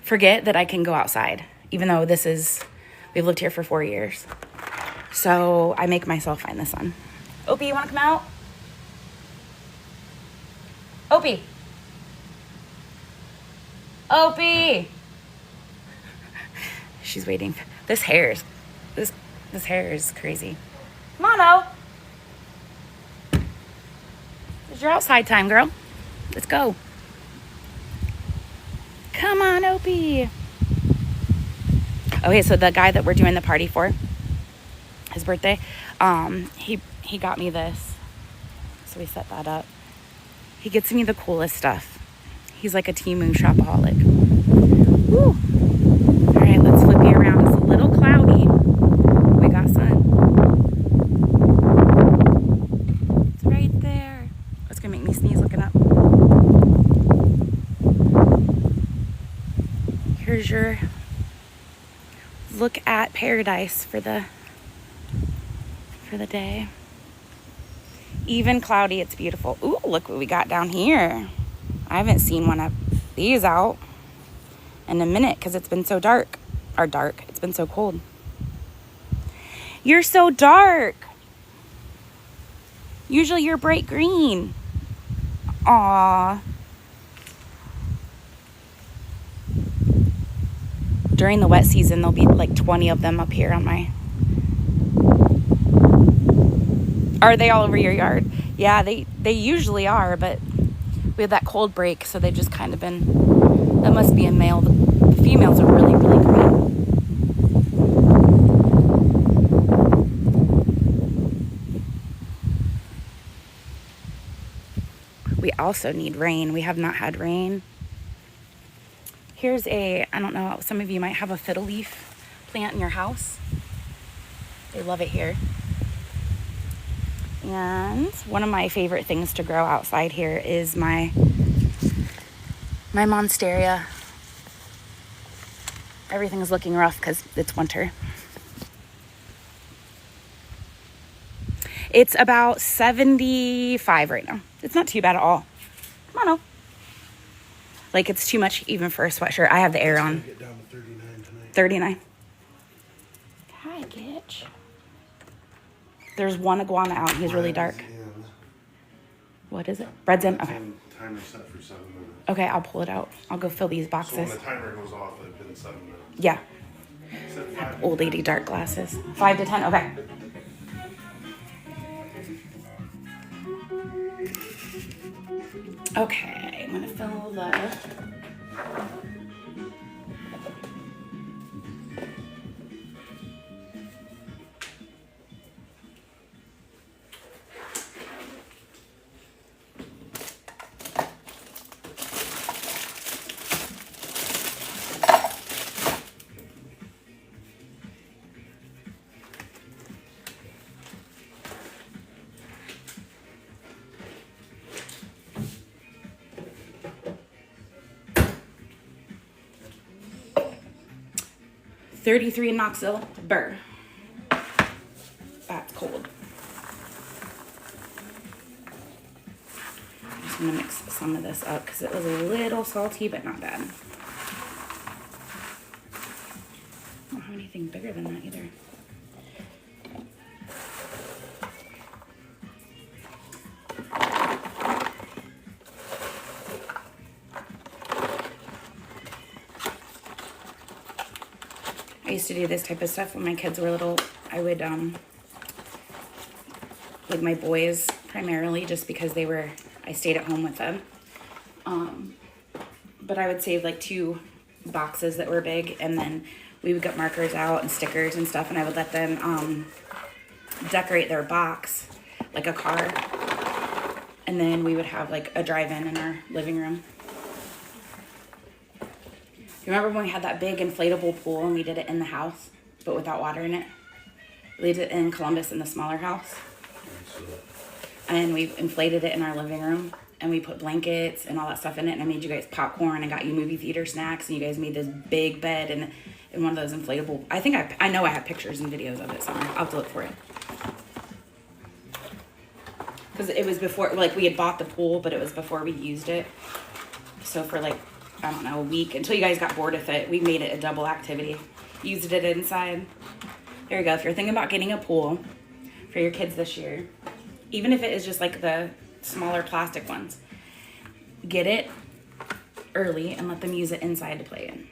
forget that I can go outside, even though we've lived here for 4 years. So I make myself find the sun. Opie, you want to come out? Opie. Opie. She's waiting. This hair is crazy. Come on, O. It's your outside time, girl. Let's go. Come on, Opie. Okay, so the guy that we're doing the party for, his birthday, he got me this. So we set that up. He gets me the coolest stuff. He's like a Temu shopaholic. Woo. All right, let's flip you around. It's a little cloudy. We got sun. It's right there. It's gonna make me sneeze looking up. Here's your look at paradise for the day. Even cloudy, it's beautiful. Ooh, look what we got down here. I haven't seen one of these out in a minute because it's been so dark. It's been so cold. You're so dark. Usually you're bright green. Aww. During the wet season, there'll be like 20 of them up here on my... Are they all over your yard? Yeah, they usually are, but we had that cold break, so they've just kind of been... That must be a male. The females are really, really green. We also need rain. We have not had rain. Here's I don't know, some of you might have a fiddle leaf plant in your house. They love it here. And one of my favorite things to grow outside here is my monstera. Everything is looking rough because it's winter. It's about 75 right now. It's not too bad at all. Come on, oh. Like, it's too much even for a sweatshirt. I have the air on. Get down to 39 tonight. 39. Hi, Gitch. There's one iguana out. He's really dark. What is it? Bread's in? Okay. Timer set for 7 minutes. Okay, I'll pull it out. I'll go fill these So when boxes. the timer goes off, it's been 7 minutes. Yeah. Set 5. Old lady dark glasses. 5 to 10. Okay. Okay, I'm gonna fill the. $33 in Knoxville. Burr. That's cold. I'm just gonna mix some of this up because it was a little salty, but not bad. I don't have anything bigger than that either. I used to do this type of stuff when my kids were little. I would, like my boys primarily, just because I stayed at home with them. But I would save like 2 boxes that were big, and then we would get markers out and stickers and stuff, and I would let them decorate their box like a car. And then we would have like a drive-in in our living room. You remember when we had that big inflatable pool and we did it in the house, but without water in it? We did it in Columbus in the smaller house. And we inflated it in our living room, and we put blankets and all that stuff in it, and I made you guys popcorn and got you movie theater snacks, and you guys made this big bed and in one of those inflatable. I know I have pictures and videos of it somewhere. I'll have to look for it. Because it was before, like, we had bought the pool, but it was before we used it. So for like, I don't know, a week, until you guys got bored with it, we made it a double activity. Used it inside. There you go. If you're thinking about getting a pool for your kids this year, even if it is just like the smaller plastic ones, get it early and let them use it inside to play in.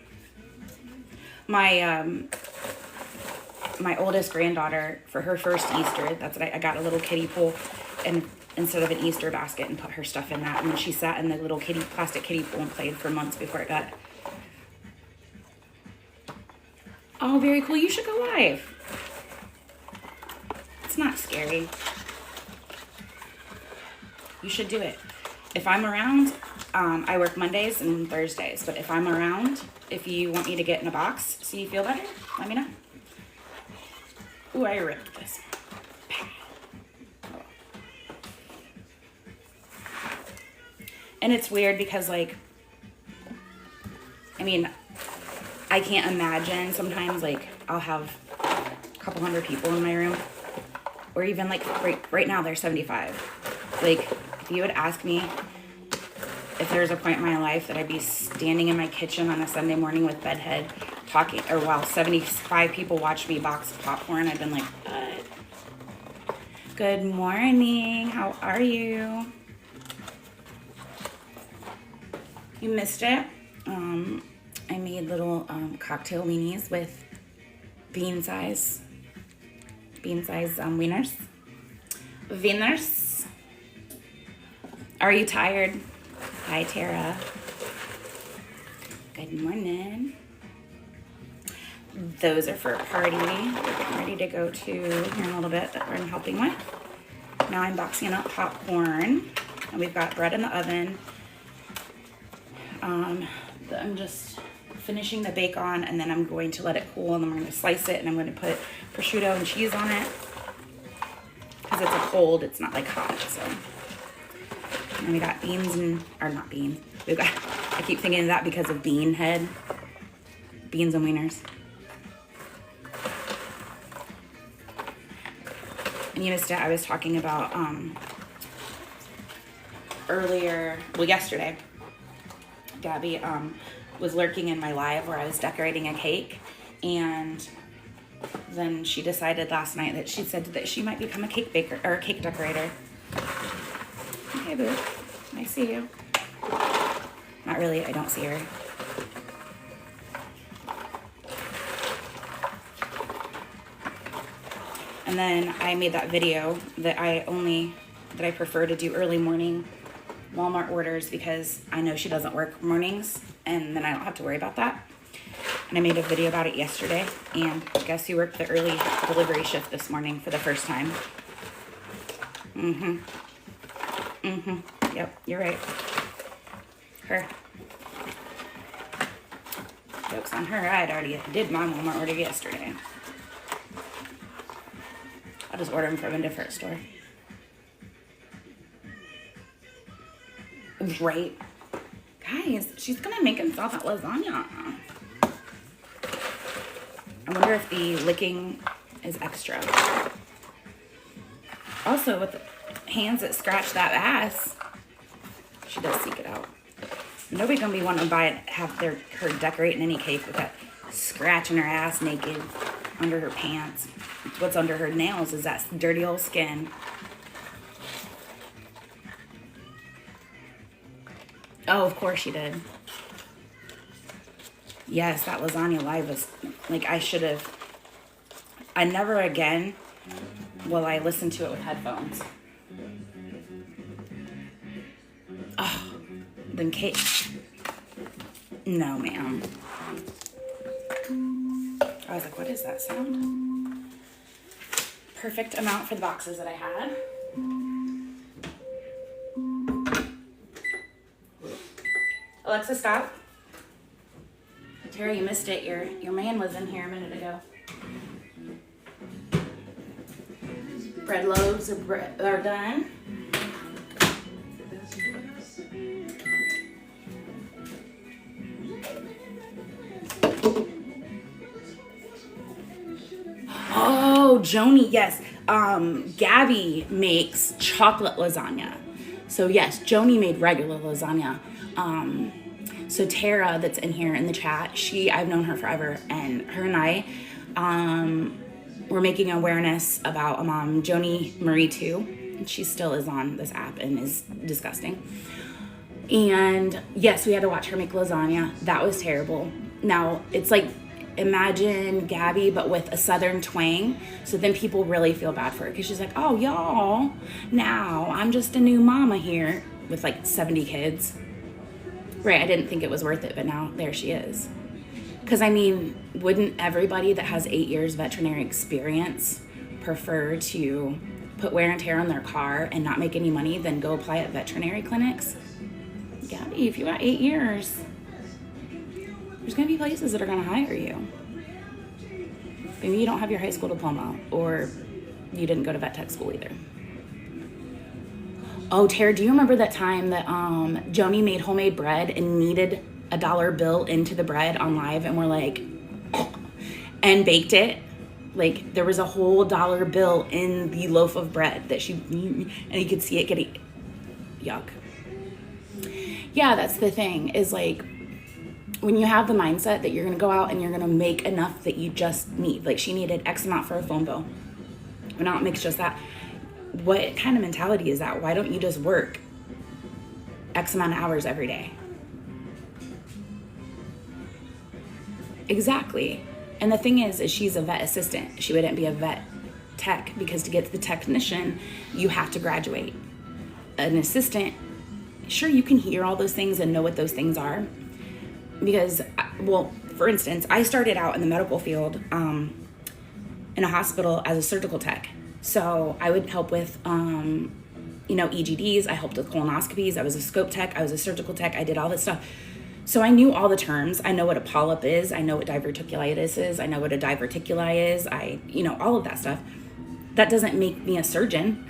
My oldest granddaughter, for her first Easter, that's what I got a little kiddie pool, and instead of an Easter basket, and put her stuff in that. And then she sat in the little plastic kiddie pool and played for months before it got. Oh, very cool. You should go live. It's not scary. You should do it. If I'm around, I work Mondays and Thursdays, but if I'm around, if you want me to get in a box so you feel better, let me know. Ooh, I ripped this. And it's weird because, like, I mean, I can't imagine sometimes, like, I'll have a couple hundred people in my room, or even, like, right now there's 75. Like, if you would ask me if there's a point in my life that I'd be standing in my kitchen on a Sunday morning with bedhead talking, or while 75 people watch me box popcorn, I've been like, what? Good morning, how are you? You missed it. I made little cocktail weenies with bean size wieners. Wieners. Are you tired? Hi, Tara. Good morning. Those are for a party. We're getting ready to go to here in a little bit that I'm helping with. Now I'm boxing up popcorn, and we've got bread in the oven. I'm just finishing the bacon, and then I'm going to let it cool, and then we're going to slice it, and I'm going to put prosciutto and cheese on it because it's a cold, it's not like hot. So, and then we got beans or not beans. I keep thinking of that because of bean head, beans and wieners. and you missed it. I was talking about yesterday. Gabby was lurking in my live where I was decorating a cake, and then she decided last night that she said that she might become a cake baker or a cake decorator. Hey, boo. I see you. Not really. I don't see her. And then I made that video that I prefer to do early morning Walmart orders because I know she doesn't work mornings, and then I don't have to worry about that. And I made a video about it yesterday, and guess who worked the early delivery shift this morning for the first time? Yep, you're right. Her. Joke's on her. I already did my Walmart order yesterday. I'll just order them from a different store. Right. Guys, she's gonna make himself that lasagna. I wonder if the licking is extra. Also, with the hands that scratch that ass, she does seek it out. Nobody's gonna be wanting to buy it, her decorating any cake with that scratching her ass naked under her pants. What's under her nails is that dirty old skin. Oh, of course she did. Yes, that lasagna live was, like, I never again will I listen to it with headphones. Oh, then cake. No, ma'am. I was like, what is that sound? Perfect amount for the boxes that I had. Alexa, stop. Terry, you missed it. Your man was in here a minute ago. Bread loaves are done. Oh, Joni, yes. Gabby makes chocolate lasagna. So yes, Joni made regular lasagna. So Tara, that's in here in the chat, I've known her forever, and her and I, we're making awareness about Joni Marie too. And she still is on this app and is disgusting. And yes, we had to watch her make lasagna. That was terrible. Now it's like, imagine Gabby but with a southern twang, so then people really feel bad for her because she's like, oh y'all, now I'm just a new mama here with like 70 kids. Right, I didn't think it was worth it, but now there she is. Because I mean, wouldn't everybody that has 8 years veterinary experience prefer to put wear and tear on their car and not make any money than go apply at veterinary clinics? Gabby, if you got 8 years, there's going to be places that are going to hire you. Maybe you don't have your high school diploma, or you didn't go to vet tech school either. Oh, Tara, do you remember that time that Joni made homemade bread and kneaded a $1 bill into the bread on live, and we're like, and baked it? Like, there was a whole $1 bill in the loaf of bread that and you could see it getting, yuck. Yeah, that's the thing, is like, when you have the mindset that you're going to go out and you're going to make enough that you just need, like she needed X amount for a phone bill. But now it makes just that. What kind of mentality is that? Why don't you just work X amount of hours every day? Exactly. And the thing is she's a vet assistant. She wouldn't be a vet tech, because to get to the technician, you have to graduate. An assistant, sure, you can hear all those things and know what those things are. Because, well, for instance, I started out in the medical field in a hospital as a surgical tech. So I would help with, EGDs. I helped with colonoscopies. I was a scope tech. I was a surgical tech. I did all this stuff. So I knew all the terms. I know what a polyp is. I know what diverticulitis is. I know what a diverticuli is. All of that stuff. That doesn't make me a surgeon.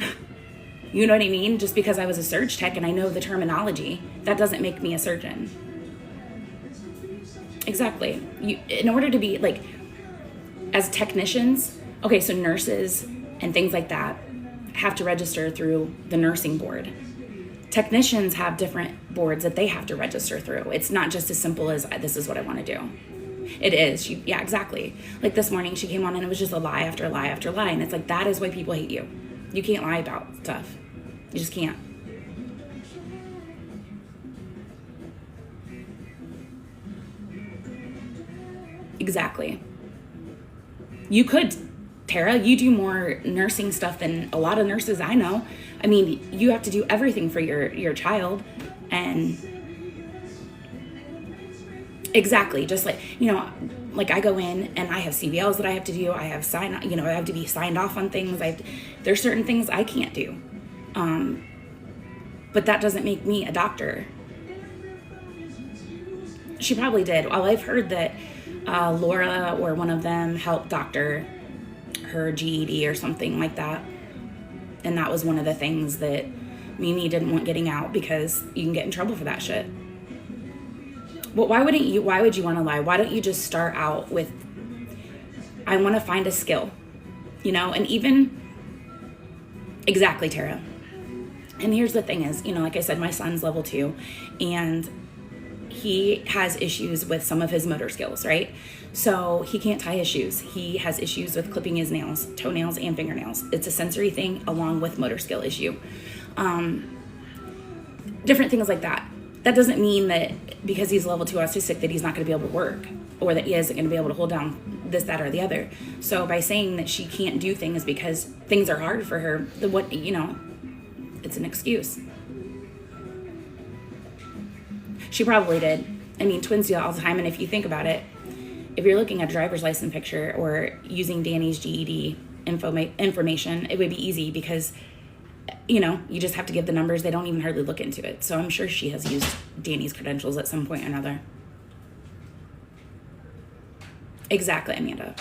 You know what I mean? Just because I was a surg tech and I know the terminology, that doesn't make me a surgeon. Exactly. In order to be, like, as technicians, okay, so nurses and things like that, have to register through the nursing board. Technicians have different boards that they have to register through. It's not just as simple as this is what I want to do. It is. Yeah, exactly. Like this morning she came on and it was just a lie after lie after lie. And it's like, that is why people hate you. You can't lie about stuff. You just can't. Exactly. You could, Tara, you do more nursing stuff than a lot of nurses I know. I mean, you have to do everything for your child. And exactly, just like, like I go in and I have CVLs that I have to do. I have I have to be signed off on things. There's certain things I can't do. But that doesn't make me a doctor. She probably did. Well, I've heard that Laura or one of them helped doctor her GED or something like that. And that was one of the things that Mimi didn't want getting out, because you can get in trouble for that shit. But why would you want to lie? Why don't you just start out with, I want to find a skill, and even, exactly, Tara. And here's the thing is, like I said, my son's level 2 and he has issues with some of his motor skills, right? So he can't tie his shoes. He has issues with clipping his nails, toenails, and fingernails. It's a sensory thing along with motor skill issue. Different things like that. That doesn't mean that because he's level 2 autistic that he's not going to be able to work, or that he isn't going to be able to hold down this, that, or the other. So by saying that she can't do things because things are hard for her, it's an excuse. She probably did. I mean, twins do it all the time. And if you think about it, if you're looking at a driver's license picture or using Danny's GED information, it would be easy because, you just have to give the numbers. They don't even hardly look into it. So I'm sure she has used Danny's credentials at some point or another. Exactly, Amanda.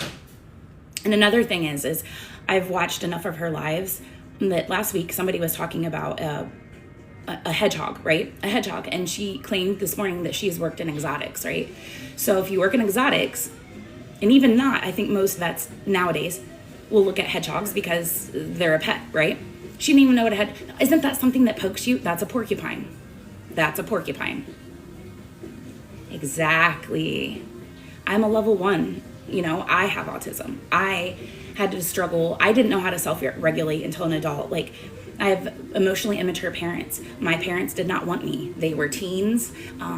And another thing is I've watched enough of her lives that last week somebody was talking about a hedgehog, right? A hedgehog. And she claimed this morning that she's worked in exotics, right? So if you work in exotics, and even not, I think most vets nowadays will look at hedgehogs because they're a pet, right? She didn't even know what a hedgehog, isn't that something that pokes you? That's a porcupine. That's a porcupine. Exactly. I'm a level 1, I have autism. I had to struggle. I didn't know how to self-regulate until an adult. Like, I have emotionally immature parents. My parents did not want me. They were teens.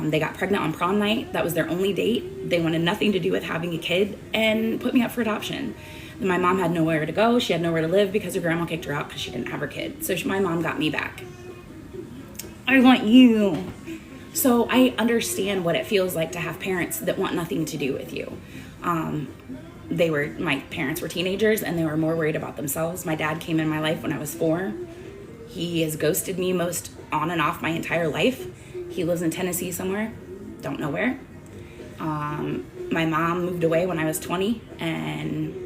They got pregnant on prom night. That was their only date. They wanted nothing to do with having a kid and put me up for adoption. And my mom had nowhere to go. She had nowhere to live because her grandma kicked her out because she didn't have her kid. So my mom got me back. I want you. So I understand what it feels like to have parents that want nothing to do with you. My parents were teenagers and they were more worried about themselves. My dad came in my life when I was 4. He has ghosted me most on and off my entire life. He lives in Tennessee somewhere. Don't know where. My mom moved away when I was 20 and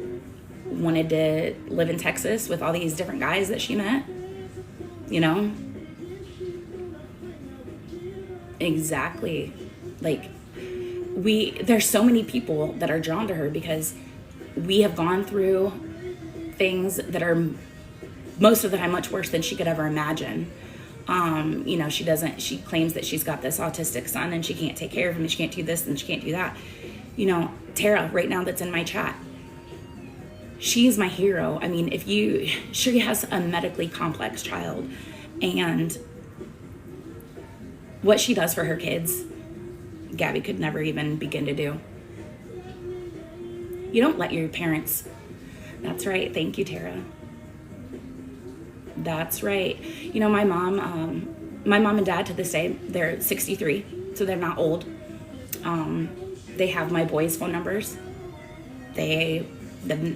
wanted to live in Texas with all these different guys that she met. Exactly. Like, there's so many people that are drawn to her because we have gone through things that are most of the time much worse than she could ever imagine. She claims that she's got this autistic son and she can't take care of him and she can't do this and she can't do that. Tara, right now that's in my chat, she's my hero. I mean, she has a medically complex child, and what she does for her kids, Gabby could never even begin to do. You don't let your parents, that's right. Thank you, Tara. That's right. My mom and dad to this day, they're 63, so they're not old. They have my boys' phone numbers. They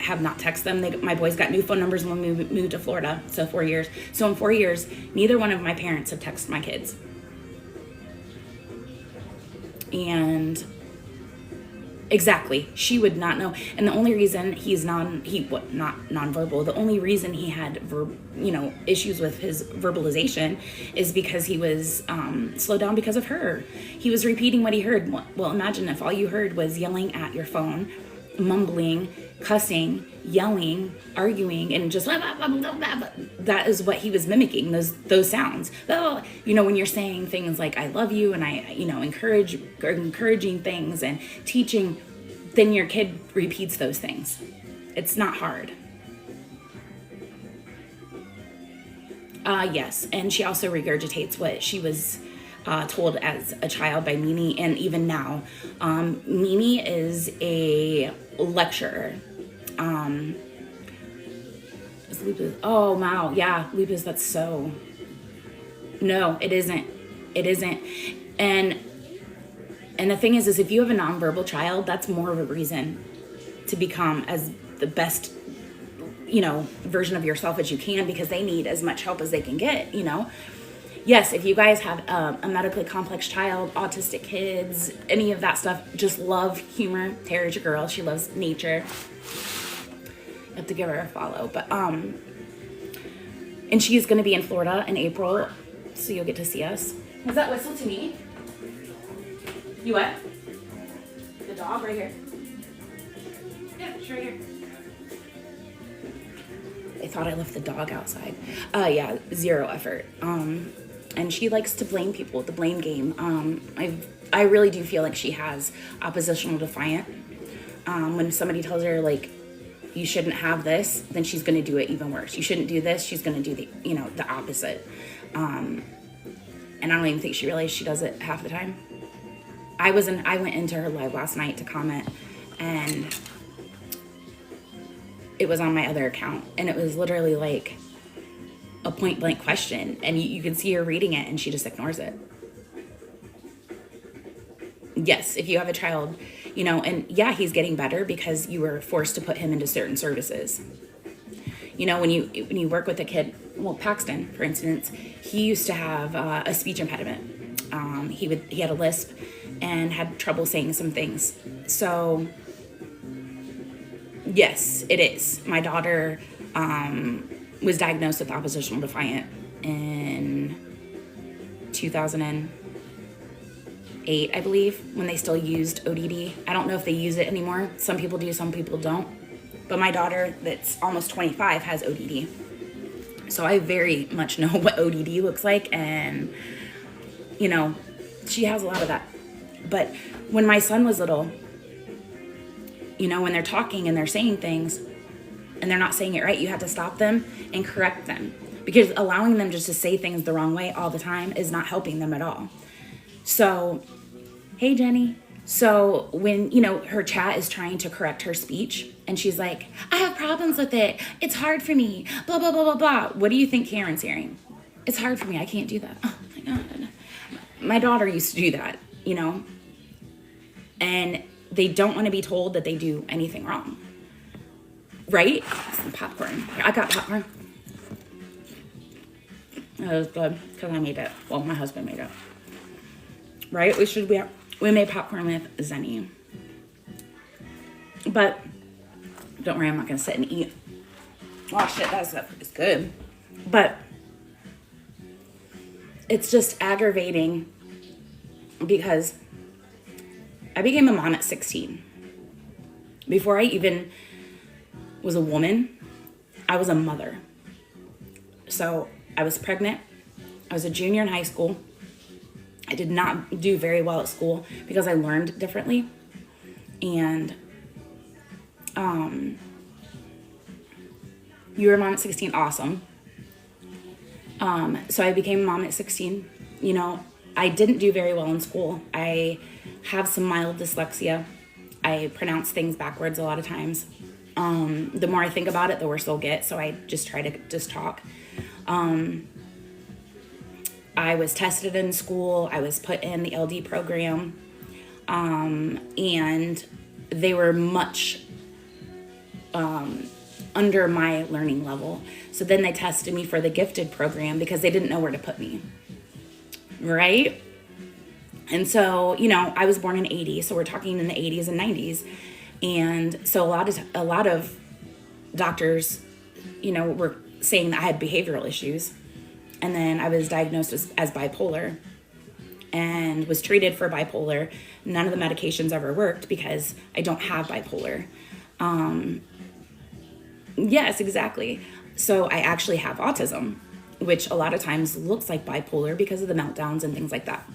have not texted them. My boys got new phone numbers when we moved to Florida, so 4 years. So in 4 years, neither one of my parents have texted my kids. And exactly, she would not know. And the only reason he's not nonverbal, the only reason he had issues with his verbalization is because he was slowed down because of her. He was repeating what he heard. Well, imagine if all you heard was yelling at your phone, mumbling, cussing, yelling, arguing, and just blah, blah, blah, blah, blah, blah. That is what he was mimicking, those sounds. You know, when you're saying things like I love you and I, you know, encouraging things and teaching, then your kid repeats those things. It's not hard. Yes, and she also regurgitates what she was told as a child by Mimi, and even now. Mimi is a lecturer. Is lupus? Oh, wow, yeah, lupus, that's so... No, it isn't. It isn't. And the thing is if you have a nonverbal child, that's more of a reason to become as the best, you know, version of yourself as you can, because they need as much help as they can get, you know. Yes, if you guys have a medically complex child, autistic kids, any of that stuff, just love humor. Tara's your girl. She loves nature. You have to give her a follow. But and she's going to be in Florida in April, so you'll get to see us. Was that whistle to me? You what? The dog right here. Yeah, she's right here. I thought I left the dog outside. Yeah, zero effort. And she likes to blame people, the blame game. I really do feel like she has oppositional defiant. When somebody tells her, like, you shouldn't have this, then she's going to do it even worse. You shouldn't do this, she's going to do the opposite. And I don't even think she realized she does it half the time. I went into her live last night to comment, and it was on my other account, and it was literally like a point blank question, and you can see her reading it and she just ignores it. Yes, if you have a child, you know, and yeah, he's getting better because you were forced to put him into certain services. You know, when you work with a kid, well, Paxton, for instance, he used to have a speech impediment. He had a lisp and had trouble saying some things. So yes, it is. My daughter was diagnosed with oppositional defiant in 2008, I believe, when they still used ODD. I don't know if they use it anymore. Some people do, some people don't. But my daughter, that's almost 25, has ODD. So I very much know what ODD looks like, and, you know, she has a lot of that. But when my son was little, you know, when they're talking and they're saying things and they're not saying it right, you have to stop them and correct them, because allowing them just to say things the wrong way all the time is not helping them at all. So, hey, Jenny. So when, you know, her chat is trying to correct her speech and she's like, I have problems with it. It's hard for me. Blah, blah, blah, blah, blah. What do you think Karen's hearing? It's hard for me. I can't do that. Oh my God. My daughter used to do that, you know, and they don't want to be told that they do anything wrong. Right? Some popcorn. I got popcorn. It was good because I made it. Well, my husband made it. Right? We made popcorn with Zenny. But don't worry, I'm not going to sit and eat. Oh, shit, that stuff is good. But it's just aggravating because I became a mom at 16. Before I even was a woman, I was a mother. So I was pregnant. I was a junior in high school. I did not do very well at school because I learned differently. And you were a mom at 16, awesome. So I became a mom at 16. You know, I didn't do very well in school. I have some mild dyslexia. I pronounce things backwards a lot of times. The more I think about it, the worse it'll get. So I just try to just talk. I was tested in school. I was put in the LD program. And they were much under my learning level. So then they tested me for the gifted program because they didn't know where to put me. Right? And so, you know, I was born in 80, so we're talking in the 80s and 90s. And so a lot of doctors, you know, were saying that I had behavioral issues. And then I was diagnosed as bipolar and was treated for bipolar. None of the medications ever worked because I don't have bipolar. Yes, exactly. So I actually have autism, which a lot of times looks like bipolar because of the meltdowns and things like that.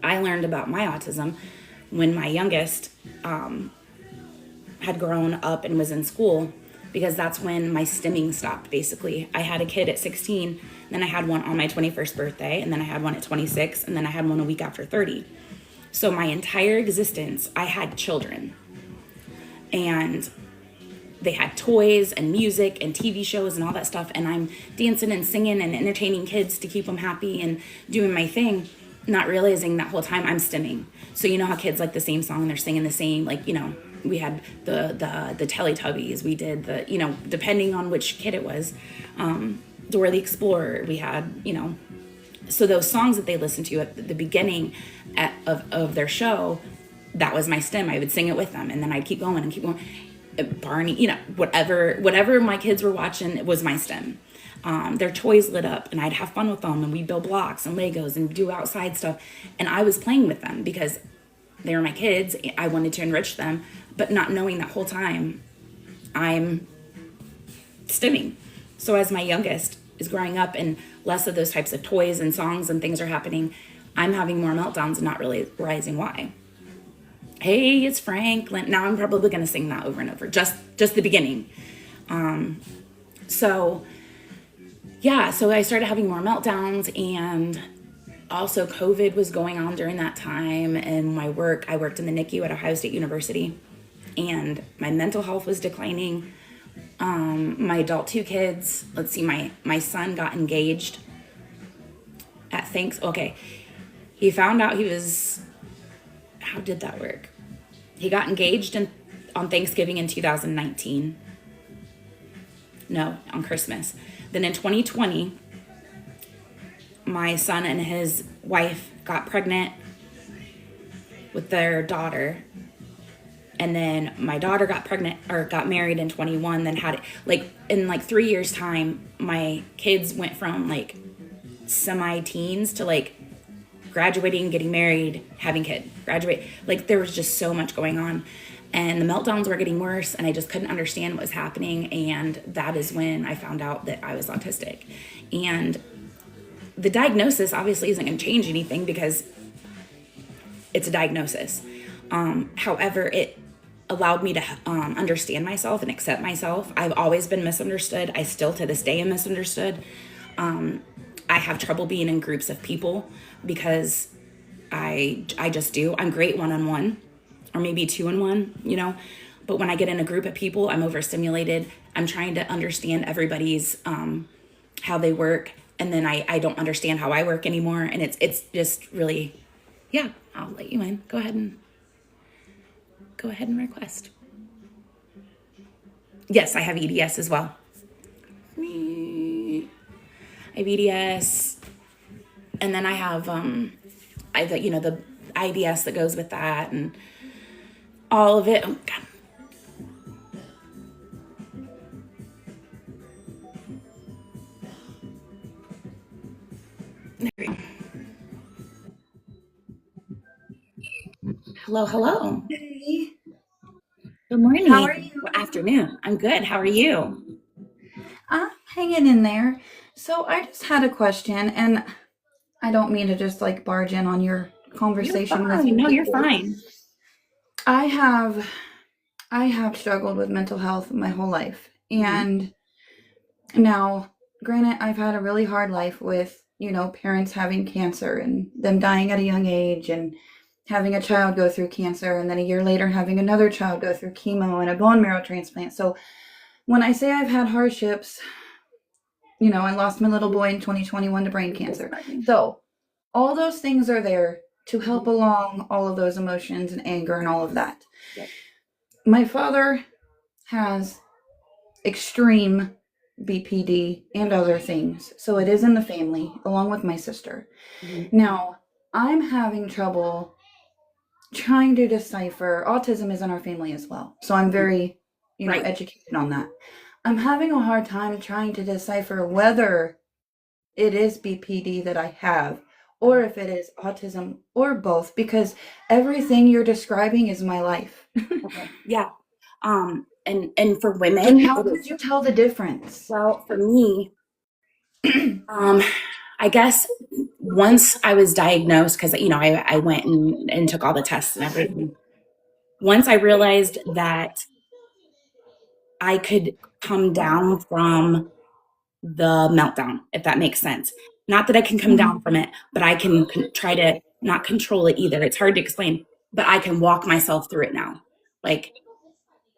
I learned about my autism when my youngest had grown up and was in school, because that's when my stimming stopped. Basically, I had a kid at 16, then I had one on my 21st birthday, and then I had one at 26, and then I had one a week after 30. So my entire existence I had children, and they had toys and music and TV shows and all that stuff, and I'm dancing and singing and entertaining kids to keep them happy and doing my thing, not realizing that whole time I'm stimming. So you know how kids like the same song, they're singing the same, like, we had the Teletubbies, we did the, depending on which kid it was, Dora the Explorer, we had, so those songs that they listened to at the beginning of their show, that was my stem. I would sing it with them, and then I'd keep going and keep going. Barney, whatever my kids were watching, it was my stem. Their toys lit up, and I'd have fun with them, and we'd build blocks and Legos and do outside stuff. And I was playing with them because they were my kids. I wanted to enrich them, but not knowing that whole time I'm stimming. So as my youngest is growing up and less of those types of toys and songs and things are happening, I'm having more meltdowns and not really realizing why. Hey, it's Franklin. Now I'm probably going to sing that over and over, just the beginning. So yeah, so I started having more meltdowns, and also COVID was going on during that time. And my work, I worked in the NICU at Ohio State University, and my mental health was declining. My adult two kids, let's see, my son got engaged at okay. He found out how did that work? He got engaged on Thanksgiving in 2019. No, on Christmas. Then in 2020, my son and his wife got pregnant with their daughter. And then my daughter got pregnant or got married in 21, then had it in 3 years time, my kids went from semi-teens to graduating, getting married, having kids, graduate. There was just so much going on, and the meltdowns were getting worse, and I just couldn't understand what was happening. And that is when I found out that I was autistic. And the diagnosis obviously isn't going to change anything because it's a diagnosis. However, it allowed me to understand myself and accept myself. I've always been misunderstood. I still to this day am misunderstood. I have trouble being in groups of people because I just do. I'm great one-on-one, or maybe two-on-one, but when I get in a group of people, I'm overstimulated. I'm trying to understand everybody's how they work, and then I don't understand how I work anymore, and it's just really, yeah. I'll let you in. Go ahead and request. Yes, I have EDS as well. I have EDS, and then I have the IBS that goes with that, and all of it. Oh, God. There we go. Hello, hello. Hey, Good morning. how are you? Well, afternoon. I'm good. How are you? I'm hanging in there. So I just had a question, and I don't mean to just barge in on your You're conversation with fine. your No, you're people. fine. I have I have struggled with mental health my whole life. And now, granted, I've had a really hard life with, parents having cancer and them dying at a young age, and having a child go through cancer, and then a year later having another child go through chemo and a bone marrow transplant. So when I say I've had hardships, I lost my little boy in 2021 to brain cancer. So all those things are there to help along all of those emotions and anger and all of that. Yep. My father has extreme BPD and other things. So it is in the family, along with my sister. Mm-hmm. Now, I'm having trouble trying to decipher. Autism is in our family as well. So I'm very, Right. educated on that. I'm having a hard time trying to decipher whether it is BPD that I have, or if it is autism, or both, because everything you're describing is my life. Okay. Yeah. and for women, And how it is- did you tell the difference? well, for me, I guess once I was diagnosed, because I went and took all the tests and everything. Once I realized that I could come down from the meltdown, if that makes sense. Not that I can come down from it, but I can try to not control it either. It's hard to explain, but I can walk myself through it now.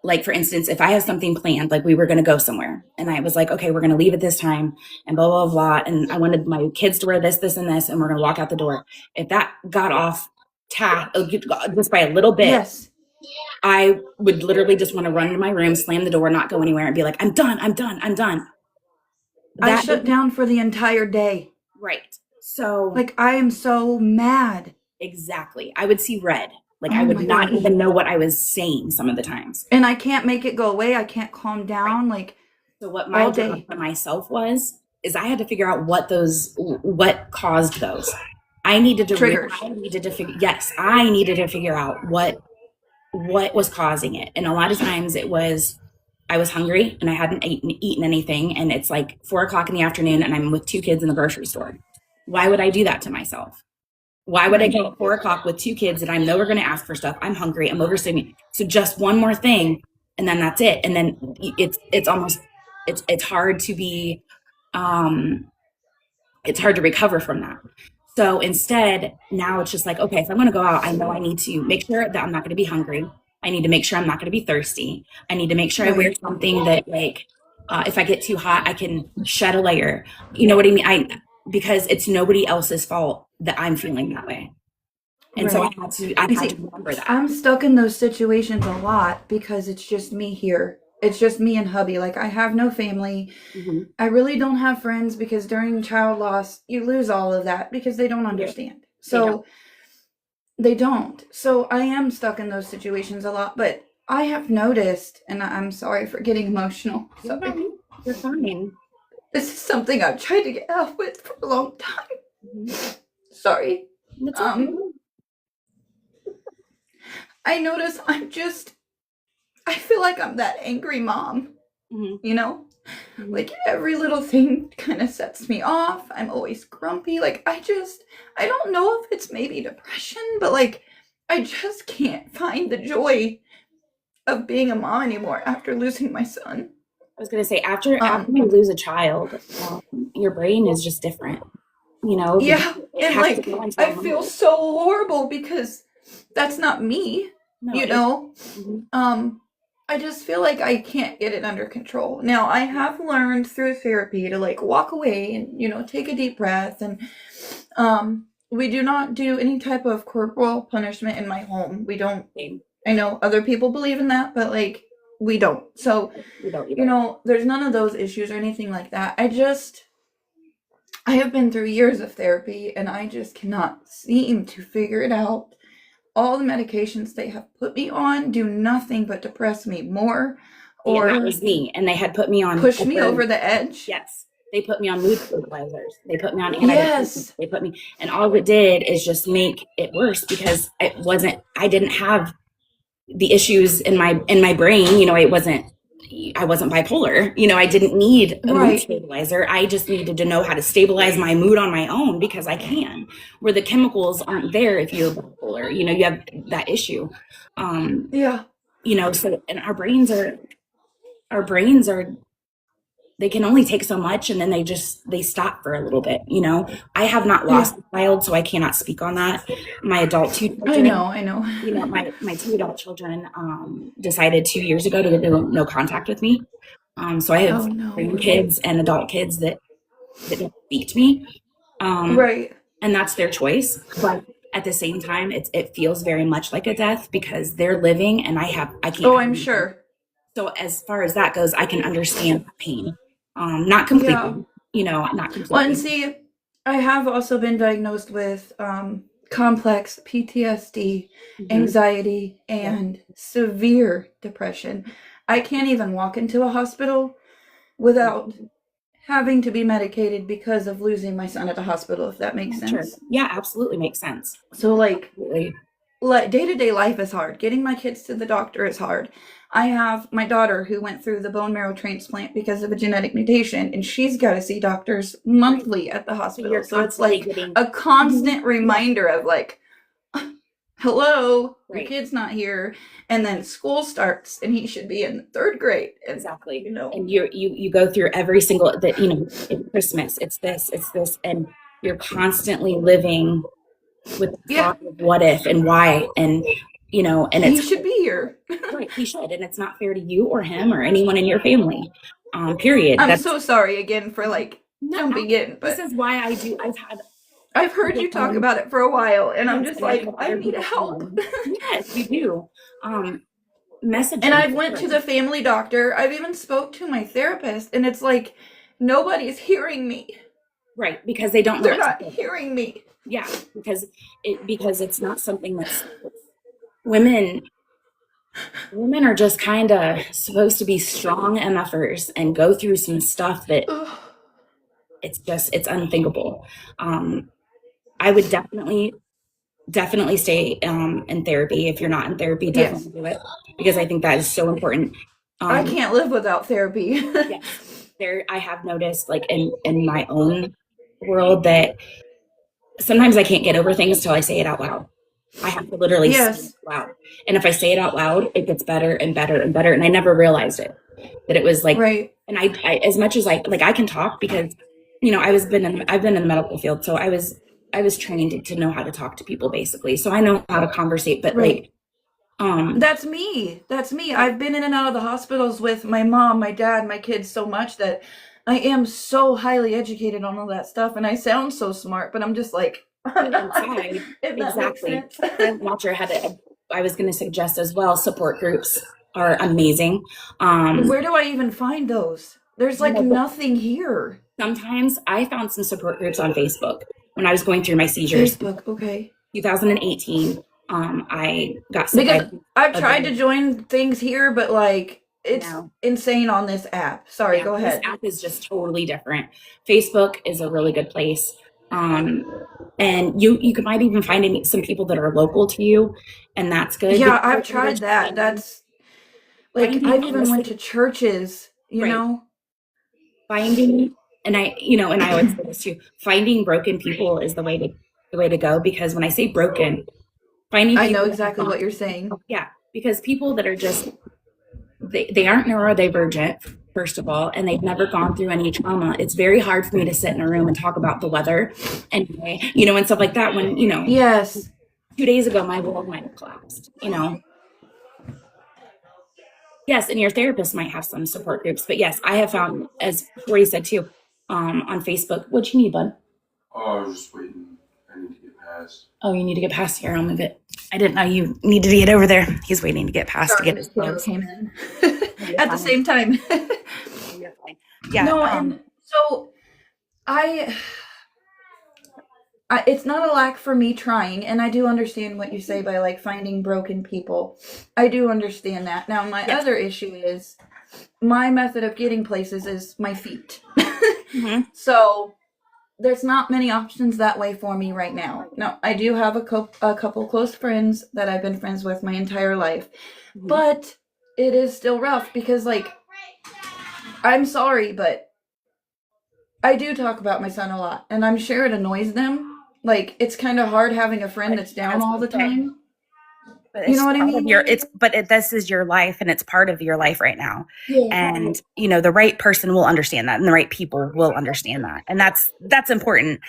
Like for instance, if I have something planned, like we were going to go somewhere and I was like, okay, we're going to leave at this time and blah, blah, blah. And I wanted my kids to wear this, this, and this, and we're going to walk out the door. If that got off task just by a little bit, Yes. I would literally just want to run into my room, slam the door, not go anywhere, and be like, I'm done. I'm done. I'm done. I shut down for the entire day. Right. So Like, I am so mad. exactly. I would see red. Like Oh I would my not God. even know what I was saying some of the times. And I can't make it go away. I can't calm down. Like, So what my all job day. for myself was is I had to figure out what caused those. I needed to Triggers. I needed to figure out what was causing it. And a lot of times it was I was hungry and I hadn't eaten anything, and it's like 4 o'clock in the afternoon and I'm with 2 kids in the grocery store. Why would I do that to myself? Why would I go at 4 o'clock with 2 kids that I know are going to ask for stuff? I'm hungry. I'm oversleeping. So just one more thing, and then that's it. And then it's almost it's hard to be it's hard to recover from that. So instead, now it's just like, okay, if I'm going to go out, I know I need to make sure that I'm not going to be hungry. I need to make sure I'm not going to be thirsty. I need to make sure I wear something that like if I get too hot, I can shed a layer. You know what I mean? Because it's nobody else's fault that I'm feeling that way. And so I had to remember that. I'm stuck in those situations a lot because it's just me here. It's just me and hubby. Like, I have no family. Mhm. I really don't have friends because during child loss, you lose all of that because they don't understand. So they don't. So I am stuck in those situations a lot. But I have noticed, and I'm sorry for getting emotional. Sorry. You're fine. This is something I've tried to get out with for a long time. Mhm. Sorry. That's okay. I notice I feel like I'm that angry mom, Mhm. you know? Mhm. Like, every little thing kind of sets me off. I'm always grumpy. Like, I don't know if it's maybe depression, but like, I just can't find the joy of being a mom anymore after losing my son. I was going to say, after you lose a child, your brain is just different, you know? Yeah. It And has to like, go into I a feel mode. so horrible because that's not me, No, you it's- know? Mhm. I just feel like I can't get it under control. Now, I have learned through therapy to like walk away and, you know, take a deep breath. And we do not do any type of corporal punishment in my home. We don't. Same. I know other people believe in that, but like, we don't. So, We don't you know, there's none of those issues or anything like that. I have been through years of therapy and I just cannot seem to figure it out. All the medications they have put me on do nothing but depress me more or that or was me, and they had put me on push me over the edge. Yes, they put me on mood stabilizers. They put me on antidepressants. Yes. They put me, and all it did is just make it worse because I didn't have the issues in my brain. You know, I wasn't bipolar. You know, I didn't need a mood Right. stabilizer. I just needed to know how to stabilize my mood on my own because I can. Where the chemicals aren't there if you're bipolar. You know, you have that issue. Yeah. You know, so and our brains are they can only take so much and then they stop for a little bit, you know. I have not lost a child, so I cannot speak on that. My adult 2 children, I know. you know, my 2 adult children decided 2 years ago to do no contact with me. So I have Oh, no. kids and adult kids that don't speak to me. Right. And that's their choice. But at the same time, it feels very much like a death because they're living and I can't. Oh, I'm sure. So as far as that goes, I can understand pain. Not completely, Yeah. you know, not completely. Well, and see, I have also been diagnosed with complex PTSD, Mhm. anxiety, and severe depression. I can't even walk into a hospital without having to be medicated because of losing my son at the hospital, if that makes sense. Sure. Yeah, absolutely makes sense. So, like, Absolutely. like day-to-day life is hard. Getting my kids to the doctor is hard. I have my daughter who went through the bone marrow transplant because of a genetic mutation, and she's got to see doctors monthly at the hospital. you're So it's constantly like getting a constant reminder of like, hello, your Right. kid's not here. And then school starts and he should be in third grade. And, exactly. you know, And you go through every single that it's Christmas, it's this, and you're constantly living with the Yeah. thought of what if and why, and and he it's should be here. right, he should, and it's not fair to you or him or anyone in your family. Period. I'm That's so sorry again for like no, jumping in, but this is why I've heard you talk about it for a while, and I'm Yes, just and I like, have I other need people help. come. Yes, you do. Messaging. And I've went to the family doctor. I've even spoke to my therapist, and it's like nobody's hearing me. right, because they don't know They're what to not say. hearing me. Yeah, because it's not something that's women are just kind of supposed to be strong MFers and go through some stuff that Ugh. it's unthinkable. I would definitely stay in therapy. If you're not in therapy, definitely do it, because I think that is so important. I can't live without therapy. Yes, I have noticed, like in my own world, that sometimes I can't get over things till I say it out loud. I have to literally say Yes. it out loud. And if I say it out loud, it gets better and better and better. And I never realized it, that it was like, Right. and I as much as I can talk, because, I've been in the medical field. So I was trained to know how to talk to people, basically. So I know how to conversate, but Right. like, That's me. That's me. I've been in and out of the hospitals with my mom, my dad, my kids so much that I am so highly educated on all that stuff, and I sound so smart, but I'm just like, I'm not. inside, If that makes exactly. sense. Watcher I was going to suggest as well, support groups are amazing. Where do I even find those? There's like but nothing here. sometimes I found some support groups on Facebook when I was going through my seizures. Facebook, okay. 2018. I got sick. Because I've of tried it. to join things here, but like it's No. insane on this app. Sorry, Yeah, go ahead. This app is just totally different. Facebook is a really good place. And you might even find some people that are local to you, and that's good. Yeah, because I've you're tried just that. finding- That's like finding I've even went honestly- to churches, you Right. know? finding, and I always say this too, finding broken people is the way to go, because when I say broken, finding I people know that exactly have what you're saying. Yeah, because people that are just they aren't neurodivergent, first of all, and they've never gone through any trauma. It's very hard for me to sit in a room and talk about the weather and and stuff like that when Yes. 2 days ago my world might have collapsed. Yes, and your therapist might have some support groups, but yes, I have found, as Tori said too, on Facebook. What you need, bud? Oh, I was just waiting. I need to get past. Oh, you need to get past here. I'll move it. I didn't know you needed to get over there. He's waiting to get past to get his clothes. came in at the same time. You're fine. Yeah. No, and so I it's not a lack for me trying, and I do understand what you say by like finding broken people. I do understand that. Now, my Yes. other issue is my method of getting places is my feet. Mhm. So there's not many options that way for me right now. Now, I do have a couple close friends that I've been friends with my entire life, Mhm. but it is still rough because, like, I'm sorry, but I do talk about my son a lot, and I'm sure it annoys them. Like, it's kind of hard having a friend that's down all the time. But You it's know what I part of mean? this is your life, and it's part of your life right now. Yeah. And the right person will understand that, and the right people will understand that, and that's important.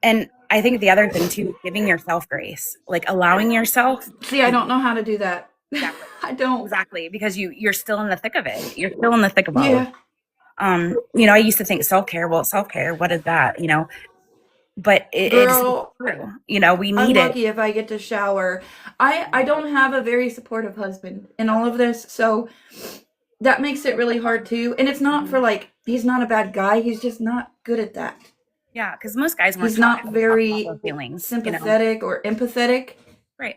And I think the other thing too, giving yourself grace, like allowing yourself. See, I don't know how to do that. Yeah. I don't. Exactly, because you're still in the thick of it. You're still in the thick of it. Yeah. I used to think self-care. Well, self-care, what is that? But it's Girl, true. We I'm need it. lucky if I get to shower. I don't have a very supportive husband in all of this, so that makes it really hard too. And it's not for like he's not a bad guy. He's just not good at that. Yeah, because most guys weren't He's taught not how to talk very about their feelings. sympathetic or empathetic. Right.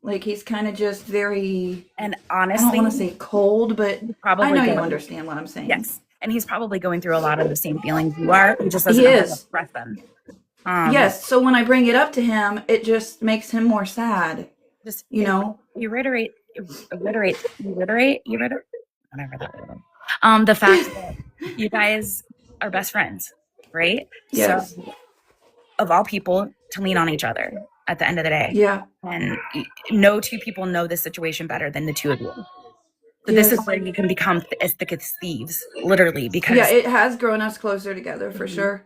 Like he's kind of just very. And I don't honestly, want to say cold, but probably I know you going- understand what I'm saying. Yes. And he's probably going through a lot of the same feelings you are. He just doesn't He know how to is. express them. Yes. So when I bring it up to him, it just makes him more sad. Just You know? you reiterate, whatever that was. The fact that you guys are best friends, right? Yes. So, of all people, to lean on each other at the end of the day. Yeah. And no two people know this situation better than the two of you. So this is Yes. where you can become as thick as thieves, literally, because Yeah, it has grown us closer together for sure.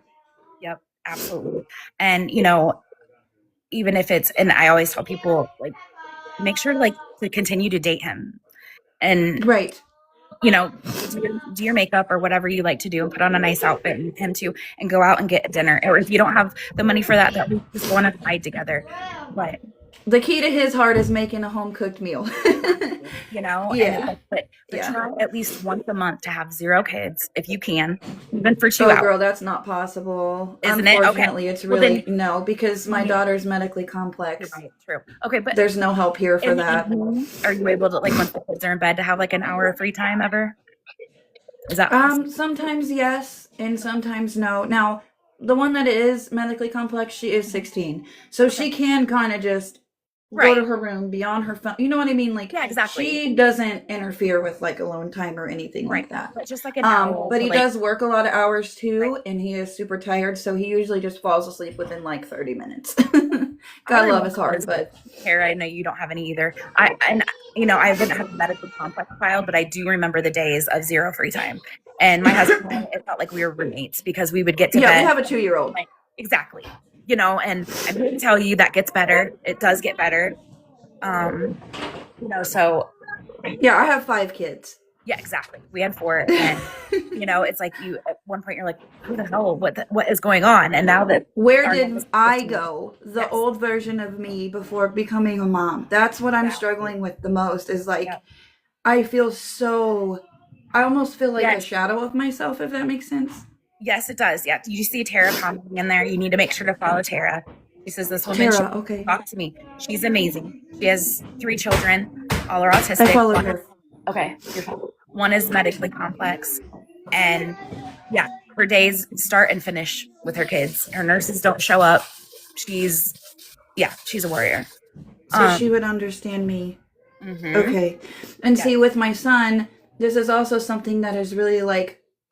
yep, absolutely. And even if it's, and I always tell people, like, make sure to continue to date him, and Right. do your makeup or whatever you like to do, and put on a nice outfit and him too, and go out and get dinner. Or if you don't have the money for that we just go on a ride together. But The key to his heart is making a home cooked meal. Yeah. but Yeah. try at least once a month to have 0 kids if you can, even for 2 Oh, hours. girl, that's not possible. Isn't it? Okay. Unfortunately, it's Well, really then- no, because my daughter's medically complex. Right, true. Okay, but There's no help here for in the that. evening, are you able to, once the kids are in bed, to have an hour of free time ever? Is that Sometimes yes, and sometimes no. Now, the one that is medically complex, she is 16, so she can kind of just go Right. to her room, be on her phone. You know what I mean? Yeah, exactly. She doesn't interfere with alone time or anything like that. But just an hour? But he to, does work a lot of hours too, and he is super tired, so he usually just falls asleep within 30 minutes. God love his heart, but Kara, I know you don't have any either. I haven't had a medically complex child, but I do remember the days of 0 free time. And my husband and I, it felt like we were roommates because we would get to yeah, bed. we have a 2-year-old. Exactly. And I'm here to tell you that gets better. It does get better. So Yeah, I have 5 kids. yeah, exactly. We had 4, and it's like you at one point you're like, who the hell? What is going on? And now that Where our did numbers- I go? The Yes. old version of me before becoming a mom. That's what I'm struggling with the most is Yeah. I almost feel like a Yes. shadow of myself, if that makes sense. Yes, it does. Yeah. You see Tara commenting in there. You need to make sure to follow Tara. She says this woman Tara, should okay. talk to me. She's amazing. She has 3 children. All are autistic. I followed One her. is- Okay. One is medically complex. And yeah, her days start and finish with her kids. Her nurses don't show up. She's a warrior. So she would understand me. Mhm. Okay. And Yeah. see, with my son, this is also something that is really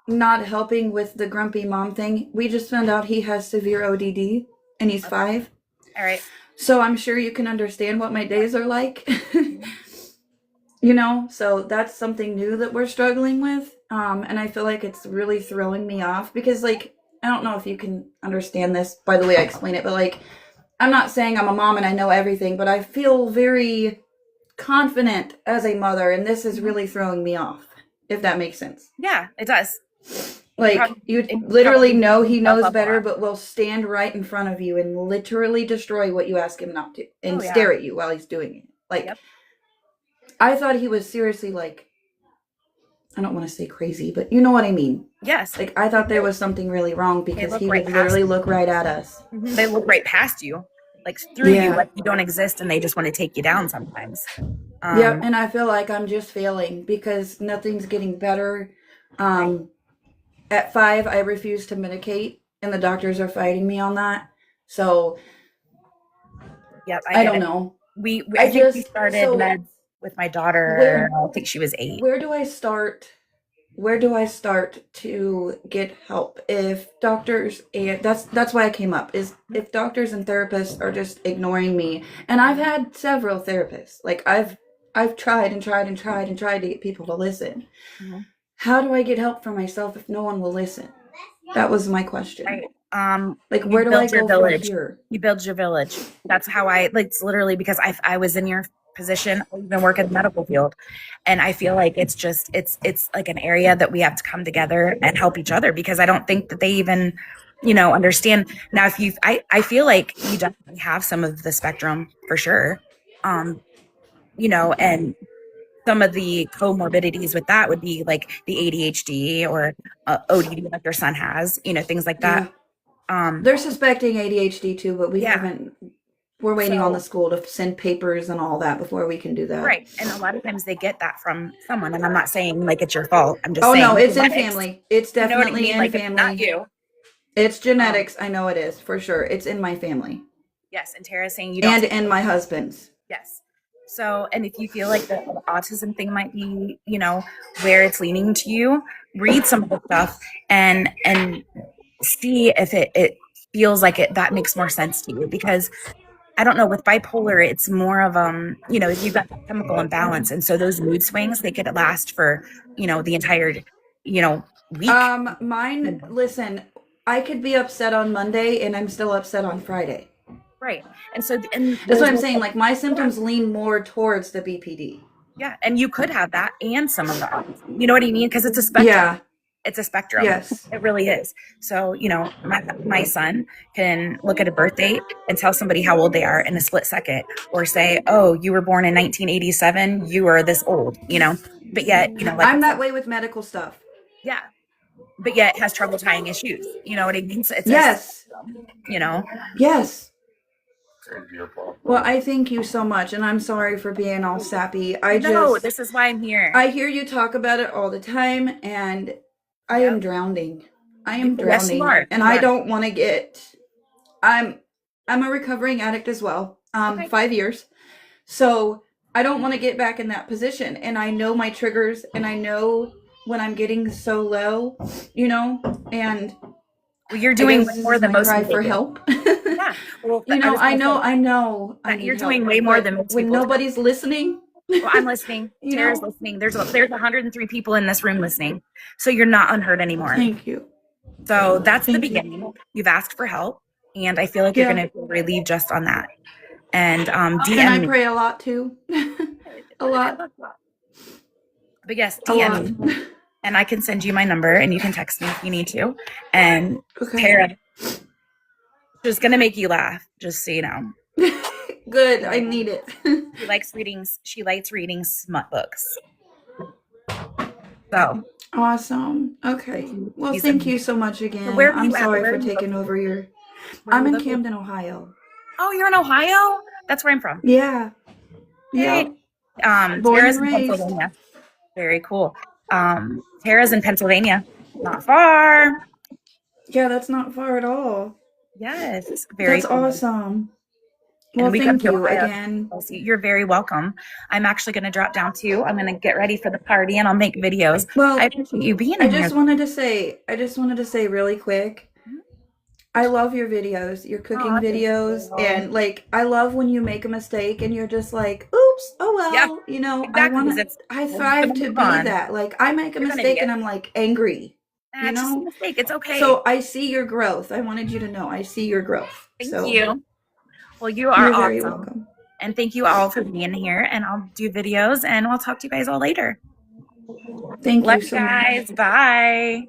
not helping with the grumpy mom thing. We just found out he has severe ODD and he's 5. All right. So I'm sure you can understand what my days are like. So that's something new that we're struggling with. And I feel like it's really throwing me off because I don't know if you can understand this by the way I explain it, but I'm not saying I'm a mom and I know everything, but I feel very confident as a mother, and this is really throwing me off, if that makes sense. Yeah, it does. You it literally probably know he knows up a better, lot. but will stand right in front of you and literally destroy what you ask him not to and Oh, yeah. stare at you while he's doing it. Yep. I thought he was seriously I don't want to say crazy, but you know what I mean. Yes. I thought there was something really wrong because look he right would past literally you. look right at us. They look right past you, through you, Yeah. you don't exist, and they just want to take you down sometimes. Yep, and I feel like I'm just failing because nothing's getting better. At 5, I refuse to medicate, and the doctors are fighting me on that. So Yep. I get don't it. know. I think we just- started so- meds with my daughter. Where- I think she was 8. Where do I start? Where do I start to get help? If doctors and that's why I came up is if doctors and therapists are just ignoring me, and I've had several therapists. I've tried and tried and tried and tried to get people to listen. Mhm. How do I get help for myself if no one will listen? That was my question. Right. Where do I build your go from village. here? You build your village. That's how it's literally because I was in your position. I even work in the medical field, and I feel like it's like an area that we have to come together and help each other because I don't think that they even understand. Now if I feel like you definitely have some of the spectrum for sure, and some of the comorbidities with that would be like the ADHD or ODD like your son has, things like that. They're suspecting ADHD too, but we Yeah. haven't. We're waiting on So- the school to send papers and all that before we can do that. Right. And a lot of times they get that from someone. And I'm not saying it's your fault. I'm just Oh saying. no, it's in genetics. family. It's You know what I definitely mean? in It's family. not you. It's genetics. I know it is for sure. It's in my family Yes, and Tara's saying you don't. and in my husband's. Yes. So, and if you feel like the autism thing might be, where it's leaning to you, read some of the stuff and see if it feels like that makes more sense to you. Because I don't know, with bipolar, it's more of you've got chemical imbalance, and so those mood swings, they could last for the entire week. Mine. Listen, I could be upset on Monday and I'm still upset on Friday. Right. And so, and That's what I'm saying. Like my symptoms lean more towards the BPD. yeah, and you could have that and some of that. You know what I mean? Because it's a spectrum. Yeah. It's a spectrum. Yes. It really is. So, my son can look at a birth date and tell somebody how old they are in a split second, or say, oh, you were born in 1987, you are this old, but yet, like I'm that way with medical stuff. yeah, but yet has trouble tying his shoes. You know what I mean? So it's Yes. Yes. Could be a problem. Well, I thank you so much, and I'm sorry for being all sappy. This is why I'm here. I hear you talk about it all the time, and I am drowning. I am drowning, Yes, you are. and You I are. don't want to get. I'm a recovering addict as well. Okay. 5 years, so I don't want to get back in that position. And I know my triggers, and I know when I'm getting so low, and Well, you're I doing guess this more is than my most cry people for do. help. Yeah. Well, I know. I You're need doing help, way more but than most when people do. nobody's listening. Well, I'm listening. You Tara's know. listening. There's 103 people in this room listening. So you're not unheard anymore. Thank you. So that's the Thank you. beginning. You've asked for help, and I feel like you're Yeah. going to feel relieved just on that. And And DM I me. pray a lot too. A lot. But yes, A lot. DM me, and I can send you my number, and you can text me if you need to. And Okay. Tara, just going to make you laugh, just so you know. Good. I need it. She likes readings. She likes reading smut books. So Awesome. Okay. Well, He's thank a- you so much again. Where are I'm you at? sorry Where for are you taking over your. where I'm you in living? Camden, Ohio. Oh, you're in Ohio? That's where I'm from. Yeah. Hey. Yeah. Born Tara's and in raised. Pennsylvania. Very cool. Tara's in Pennsylvania. Not far. Yeah, that's not far at all. Yes. It's very That's cool. awesome. Well, And we come thank to you Ohio. again. You're very welcome. I'm actually going to drop down too. I'm going to get ready for the party and I'll make videos. Well, I appreciate you being I in just here. wanted to say really quick. I love your videos, your cooking Aw, thank videos, you. and like I love when you make a mistake and you're just like, "Oops, oh well." Yeah, exactly, because it's- I thrive to move be on. that. Like I make a You're gonna mistake be and it. I'm like angry. It's just a mistake. It's okay. So I see your growth. I wanted you to know I see your growth. Thank So you. Well, you are You're very awesome. welcome. And thank you all for being here. And I'll do videos and I'll talk to you guys all later. Thank Love you you so much. guys. Bye.